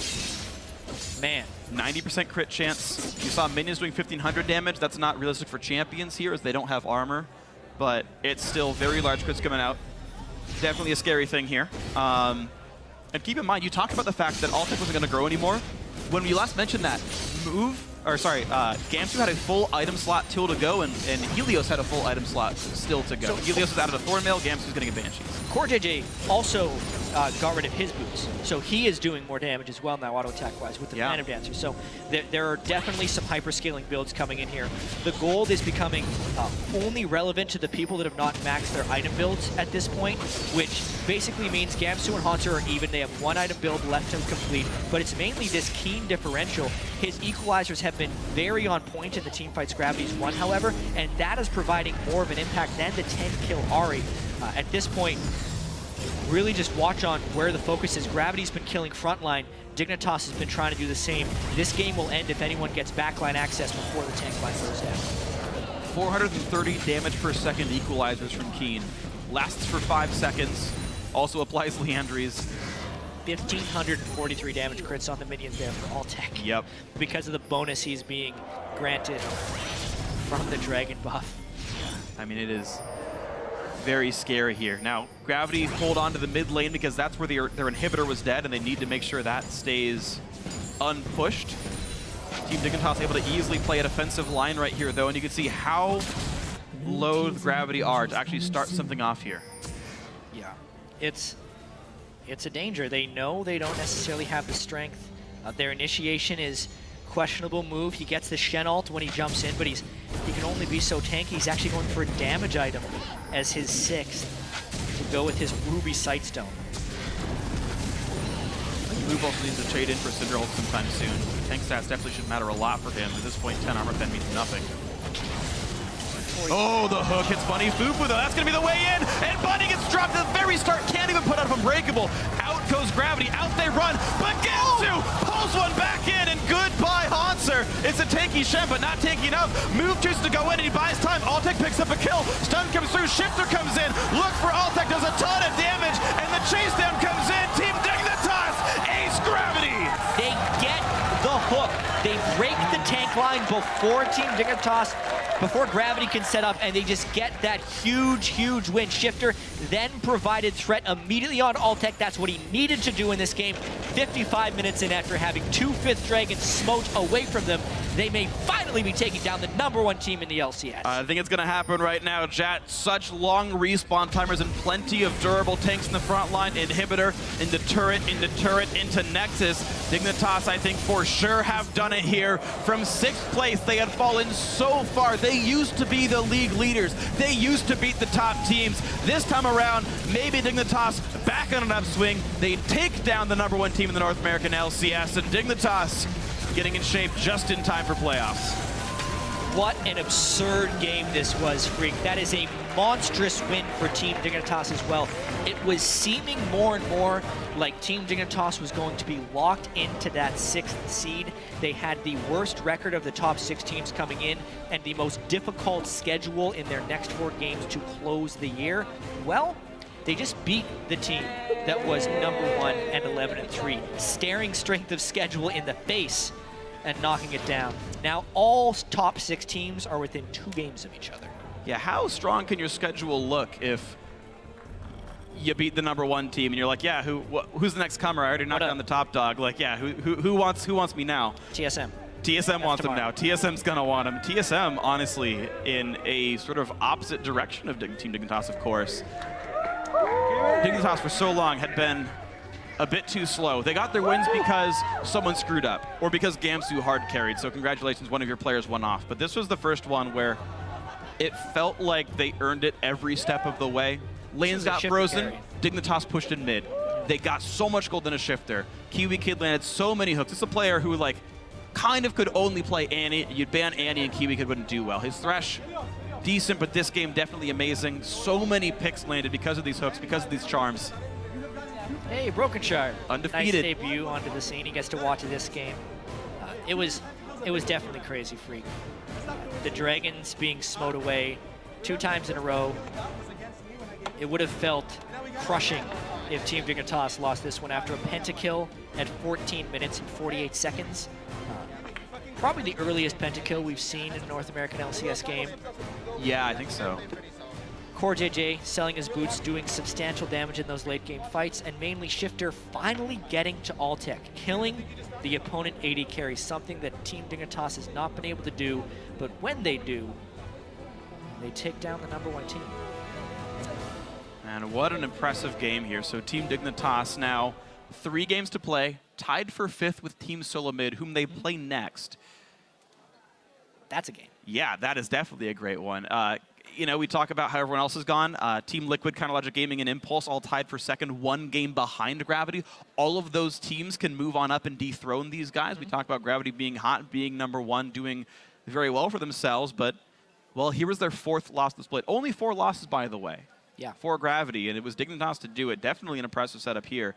Man. 90% crit chance. You saw minions doing 1,500 damage. That's not realistic for champions here, as they don't have armor, but it's still very large crits coming out. Definitely a scary thing here. And keep in mind, you talked about the fact that Altec wasn't going to grow anymore. When we last mentioned that, Gamsu had a full item slot still to go, and Helios had a full item slot still to go. So Helios is out of the Thornmail, Gamsu's getting a Banshees. Core JJ also got rid of his boots, so he is doing more damage as well now, auto attack wise, with the Phantom Dancer. So there are definitely some hyper-scaling builds coming in here. The gold is becoming only relevant to the people that have not maxed their item builds at this point, which basically means Gamsu and Hanser are even. They have 1 item build left to complete, but it's mainly this Keen differential. His equalizers have been very on point in the teamfights Gravity's won, however, and that is providing more of an impact than the 10-kill Ahri. At this point, really just watch on where the focus is. Gravity's been killing frontline. Dignitas has been trying to do the same. This game will end if anyone gets backline access before the tank line goes down. 430 damage per second equalizers from Keen. Lasts for 5 seconds. Also applies Leandry's. 1,543 damage crits on the minions there for Altec. Yep. Because of the bonus he's being granted from the Dragon buff. I mean, it is very scary here. Now, Gravity hold on to the mid lane because that's where their inhibitor was dead, and they need to make sure that stays unpushed. Team Dignitas able to easily play a defensive line right here, though, and you can see how low Gravity are to actually start something off here. Yeah, it's a danger. They know they don't necessarily have the strength. Their initiation is questionable move. He gets the Shen ult when he jumps in, but he can only be so tanky. He's actually going for a damage item as his 6th to go with his Ruby Sightstone. Move also needs to trade in for Cinder ult sometime soon. Tank stats definitely should matter a lot for him. At this point, 10 armor pen means nothing. Oh, the hook hits Bunny Fufu, though. That's going to be the way in. And Bunny gets dropped at the very start. Can't even put out Unbreakable. Out goes Gravity. Out they run. But Gensu pulls one back in. And goodbye, Hanser. It's a tanky Shen, but not tanky enough. Move chooses to go in, and he buys time. Altec picks up a kill. Stun comes through. Shifter comes in. Look for Altec. Does a ton of damage. And the chase down comes in. Team Dignitas. Ace Gravity. They get the hook. They break the tank line before Team Dignitas, before Gravity can set up, and they just get that huge, huge win. Shifter then provided threat immediately on Altec. That's what he needed to do in this game. 55 minutes in, after having 2 5th Dragons smote away from them, they may finally be taking down the #1 team in the LCS. I think it's going to happen right now, Jat. Such long respawn timers and plenty of durable tanks in the front line. Inhibitor into turret, into Nexus. Dignitas, I think, for sure have done it here. From 6th place, they had fallen so far. They used to be the league leaders. They used to beat the top teams. This time around, maybe Dignitas back on an upswing. They take down the #1 team in the North American LCS, and Dignitas getting in shape just in time for playoffs. What an absurd game this was, Freak. That is a monstrous win for Team Dignitas as well. It was seeming more and more like Team Dignitas was going to be locked into that 6th seed. They had the worst record of the top 6 teams coming in and the most difficult schedule in their next 4 games to close the year. Well, they just beat the team that was #1 and 11-3, staring strength of schedule in the face and knocking it down. Now all top 6 teams are within 2 games of each other. Yeah, how strong can your schedule look if you beat the #1 team and you're like, yeah, who's the next comer? I already knocked down the top dog. Like, yeah, who wants me now? TSM. TSM wants him now. TSM's gonna want him. TSM, honestly, in a sort of opposite direction of Team Dignitas, of course. Dignitas for so long had been a bit too slow. They got their wins because someone screwed up or because Gamsu hard carried. So congratulations, one of your players went off. But this was the first one where it felt like they earned it every step of the way. Lanes got frozen. Dignitas pushed in mid. They got so much gold in a shifter. Kiwi Kid landed so many hooks. It's a player who like kind of could only play Annie. You'd ban Annie and Kiwi Kid wouldn't do well. His Thresh, decent, but this game definitely amazing. So many picks landed because of these hooks, because of these charms. Hey, Brokenshire. Undefeated. Nice debut onto the scene. He gets to watch this game. It was definitely crazy, Freak. The Dragons being smote away 2 times in a row. It would have felt crushing if Team Dignitas lost this one after a pentakill at 14 minutes and 48 seconds. Probably the earliest pentakill we've seen in a North American LCS game. Yeah, I think so. Core JJ selling his boots, doing substantial damage in those late game fights, and mainly Shifter finally getting to Altec, killing the opponent AD carry, something that Team Dignitas has not been able to do, but when they do, they take down the #1 team. And what an impressive game here. So Team Dignitas now 3 games to play, tied for 5th with Team Solomid, whom they play next. That's a game. Yeah, that is definitely a great one. You know, we talk about how everyone else has gone. Team Liquid, Kind of Logic Gaming, and Impulse all tied for 2nd, 1 game behind Gravity. All of those teams can move on up and dethrone these guys. We talk about Gravity being hot, being #1, doing very well for themselves, but, well, here was their 4th loss to the split. Only 4 losses, by the way. Yeah. For Gravity, and it was Dignitas to do it. Definitely an impressive setup here.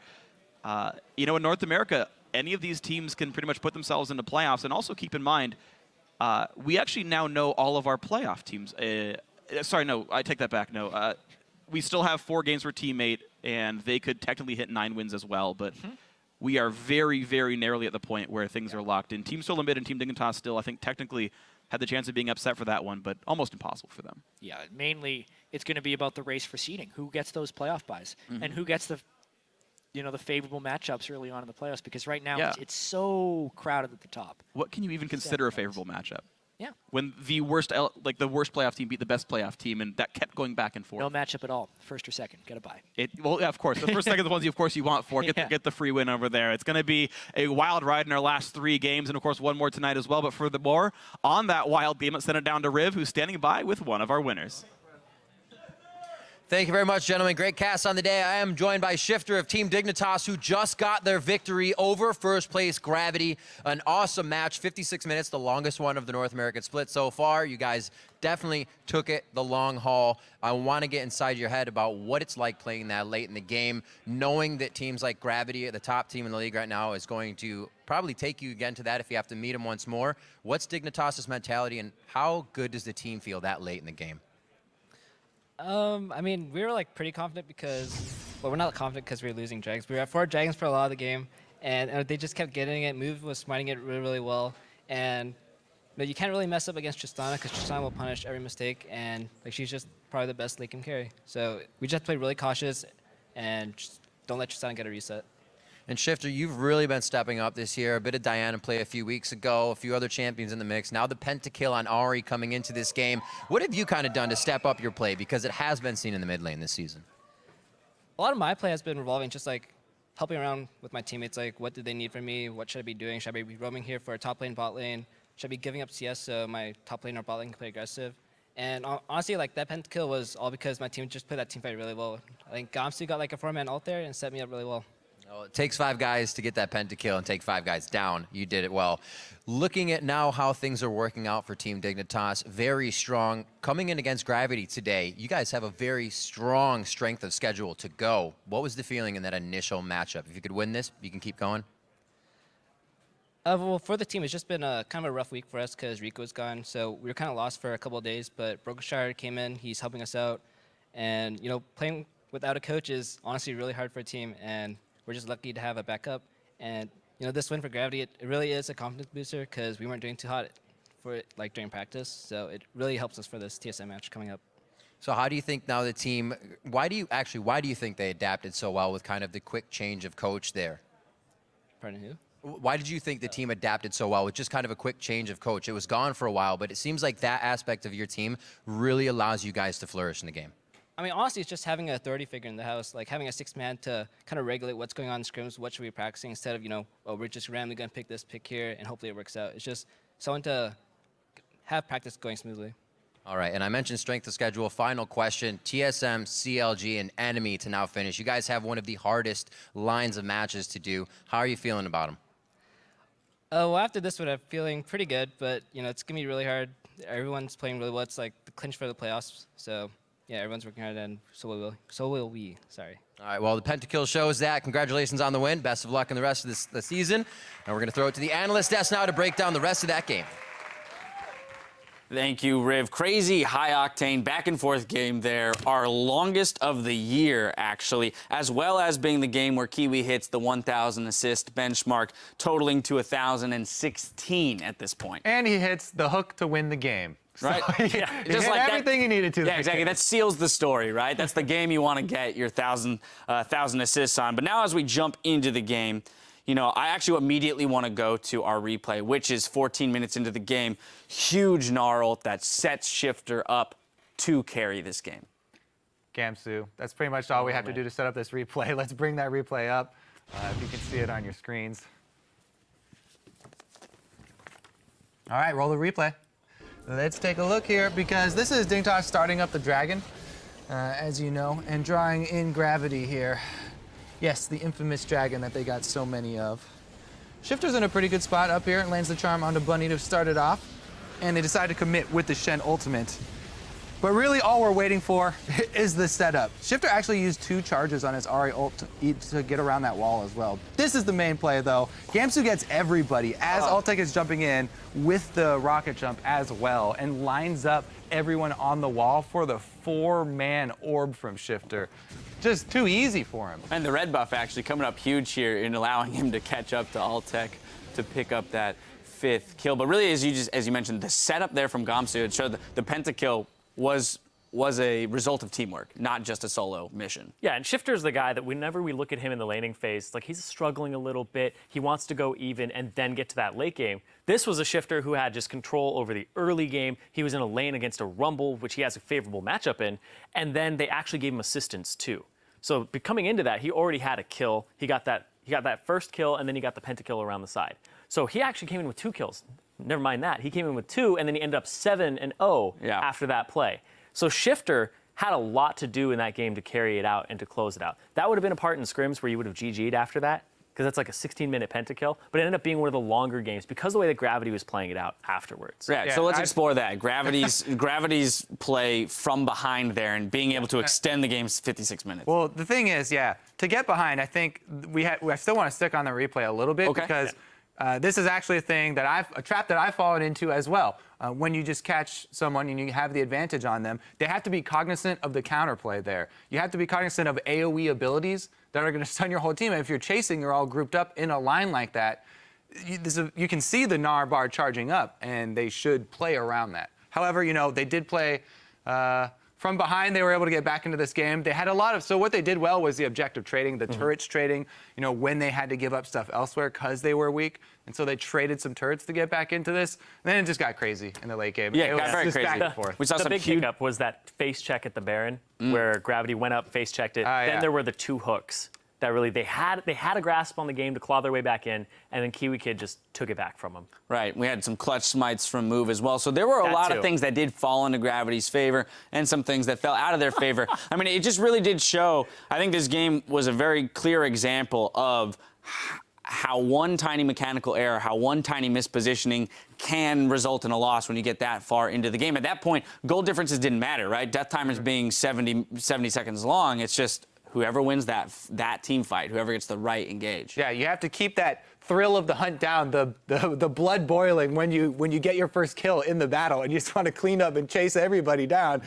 You know, in North America, any of these teams can pretty much put themselves into playoffs, and also keep in mind, we actually now know all of our playoff teams. Sorry, no, I take that back. No, we still have 4 games for teammate, and they could technically hit 9 wins as well. But we are very, very narrowly at the point where things are locked in. Team Solomid and Team Dignitas still, I think, technically had the chance of being upset for that one, but almost impossible for them. Yeah, mainly it's going to be about the race for seeding. Who gets those playoff buys and who gets the favorable matchups early on in the playoffs, because right now it's so crowded at the top. What can you even consider a favorable matchup? Yeah. When the worst playoff team beat the best playoff team, and that kept going back and forth. No matchup at all. First or second, get a bye. Well, yeah, of course. The first, second, the ones you want for. Get the free win over there. It's going to be a wild ride in our last 3 games, and of course one more tonight as well. But furthermore, on that wild game, let's send it down to Riv, who's standing by with one of our winners. Thank you very much, gentlemen. Great cast on the day. I am joined by Shifter of Team Dignitas, who just got their victory over first place Gravity. An awesome match, 56 minutes, the longest one of the North American split so far. You guys definitely took it the long haul. I want to get inside your head about what it's like playing that late in the game, knowing that teams like Gravity, the top team in the league right now, is going to probably take you again to that if you have to meet them once more. What's Dignitas' mentality, and how good does the team feel that late in the game? I mean, we were like pretty confident because, well, we're not confident because we were losing Dragons. We were at 4 Dragons for a lot of the game, and they just kept getting it. Move was smiting it really, really well, and you can't really mess up against Tristana because Tristana will punish every mistake, and like she's just probably the best late game carry. So we just play really cautious and just don't let Tristana get a reset. And Shifter, you've really been stepping up this year. A bit of Diana play a few weeks ago, a few other champions in the mix. Now the pentakill on Ari coming into this game. What have you kind of done to step up your play? Because it has been seen in the mid lane this season. A lot of my play has been revolving just like helping around with my teammates. Like, what do they need from me? What should I be doing? Should I be roaming here for a top lane, bot lane? Should I be giving up CS so my top lane or bot lane can play aggressive? And honestly, like that pentakill was all because my team just played that team fight really well. I think Gamsu got like a 4-man ult there and set me up really well. Well, it takes 5 guys to get that pentakill and take 5 guys down. You did it well. Looking at now how things are working out for Team Dignitas, very strong. Coming in against Gravity today, you guys have a very strong strength of schedule to go. What was the feeling in that initial matchup? If you could win this, you can keep going? Well, for the team, it's just been kind of a rough week for us because Rico's gone. So we were kind of lost for a couple of days, but Brokenshire came in. He's helping us out. And, playing without a coach is honestly really hard for a team. And we're just lucky to have a backup. And, this win for Gravity, it really is a confidence booster because we weren't doing too hot for it like during practice. So it really helps us for this TSM match coming up. So how do you think now the team, why do you think they adapted so well with kind of the quick change of coach there? Pardon, who? Why did you think the team adapted so well with just kind of a quick change of coach? It was gone for a while, but it seems like that aspect of your team really allows you guys to flourish in the game. I mean, honestly, it's just having a authority figure in the house, like having a 6-man to kind of regulate what's going on in scrims, what should we be practicing, instead of, we're just randomly going to pick this, pick here, and hopefully it works out. It's just someone to have practice going smoothly. All right, and I mentioned strength of schedule. Final question, TSM, CLG, and Enemy to now finish. You guys have one of the hardest lines of matches to do. How are you feeling about them? Well, after this one, I'm feeling pretty good, but, it's going to be really hard. Everyone's playing really well. It's like the clinch for the playoffs, so... yeah, everyone's working hard, and so will we. Sorry. All right, well, the pentakill shows that. Congratulations on the win. Best of luck in the rest of the season. And we're going to throw it to the analyst desk now to break down the rest of that game. Thank you, Riv. Crazy high-octane back-and-forth game there. Our longest of the year, actually, as well as being the game where Kiwi hits the 1,000 assist benchmark, totaling to 1,016 at this point. And he hits the hook to win the game. Right? So he hit everything he needed to. Yeah, exactly. That seals the story, right? That's the game you want to get your 1,000 assists on. But now as we jump into the game, I actually immediately want to go to our replay, which is 14 minutes into the game. Huge gnarl that sets Shifter up to carry this game. Gamsu, that's pretty much all we have to do to set up this replay. Let's bring that replay up, if you can see it on your screens. All right, roll the replay. Let's take a look here, because this is Dignitas starting up the Dragon, as you know, and drawing in Gravity here. Yes, the infamous Dragon that they got so many of. Shifter's in a pretty good spot up here and lands the charm onto Bunny to start it off, and they decide to commit with the Shen ultimate. But really all we're waiting for is the setup. Shifter actually used 2 charges on his Ari ult to get around that wall as well. This is the main play though. Gamsu gets everybody as Altek is jumping in with the rocket jump as well and lines up everyone on the wall for the 4-man orb from Shifter. Just too easy for him. And the red buff actually coming up huge here in allowing him to catch up to Altek to pick up that 5th kill. But really, as you mentioned, the setup there from Gamsu, it showed the pentakill was was a result of teamwork, not just a solo mission. Yeah, and Shifter's the guy that whenever we look at him in the laning phase, like he's struggling a little bit. He wants to go even and then get to that late game. This was a Shifter who had just control over the early game. He was in a lane against a Rumble, which he has a favorable matchup in, and then they actually gave him assistance too. So coming into that, he already had a kill. He got that first kill, and then he got the pentakill around the side. So he actually came in with 2 kills. Never mind that. He came in with 2, and then he ended up 7-0 after that play. So Shifter had a lot to do in that game to carry it out and to close it out. That would have been a part in scrims where you would have GG'd after that, because that's like a 16-minute pentakill, but it ended up being one of the longer games because of the way that Gravity was playing it out afterwards. Yeah, so let's explore that. Gravity's play from behind there and being able to extend the game's 56 minutes. Well, the thing is, to get behind, I think I still want to stick on the replay a little bit because this is actually a trap that I've fallen into as well. When you just catch someone and you have the advantage on them, they have to be cognizant of the counterplay there. You have to be cognizant of AoE abilities that are going to stun your whole team. And if you're chasing, you're all grouped up in a line like that, you can see the Gnar bar charging up, and they should play around that. However, they did play from behind. They were able to get back into this game. They had so what they did well was the objective trading, the turrets trading, when they had to give up stuff elsewhere because they were weak. And so they traded some turrets to get back into this. And then it just got crazy in the late game. Yeah, it got very crazy. Back and forth. We saw The some big huge... hiccup was that face check at the Baron, where Gravity went up, face checked it. Then there were the 2 hooks that really they had a grasp on the game to claw their way back in, and then Kiwi Kid just took it back from them. Right. We had some clutch smites from Move as well. So there were a lot of things that did fall into Gravity's favor and some things that fell out of their favor. I mean, it just really did show. I think this game was a very clear example of how one tiny mechanical error, how one tiny mispositioning can result in a loss when you get that far into the game. At that point, goal differences didn't matter, right? Death timers being 70 seconds long, it's just whoever wins that team fight, whoever gets the right engage. Yeah, you have to keep that thrill of the hunt down, the blood boiling when you get your first kill in the battle and you just want to clean up and chase everybody down.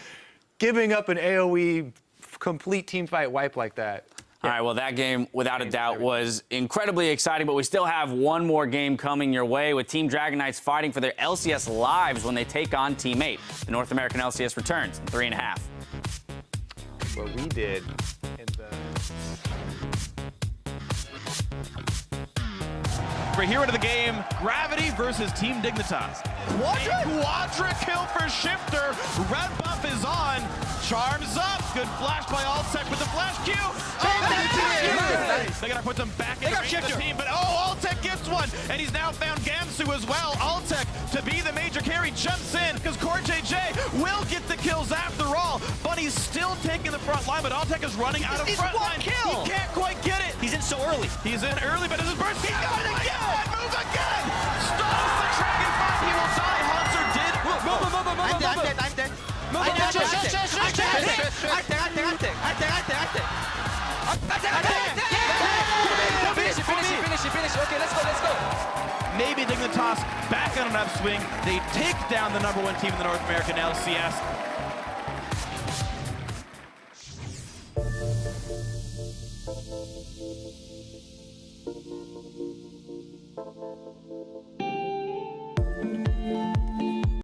Giving up an AoE complete team fight wipe like that. All right, well, that game, without a doubt, was incredibly exciting, but we still have one more game coming your way with Team Dragon Knights fighting for their LCS lives when they take on Team 8. The North American LCS returns in 3.5. What we did in the... We're here into the game, Gravity versus Team Dignitas. Quadra kill for Shifter. Red buff is on. Charms up. Good flash by Altec with the flash Q. They gotta put them back in the range of the team, but Altec gets one, and he's now found Gamsu as well. Altec, to be the major carry, jumps in, because Core JJ will get the kills after all, but he's still taking the front line, but Altec is running out of front line. He can't quite get it. He's in so early. He's in early, but his burst, he's going again! Move again! Stalls the Dragon Fight, he will die. Hanser did. I'm dead. Finish. Okay, let's go. Maybe Dignitas back on an upswing. They take down the #1 team in the North American LCS.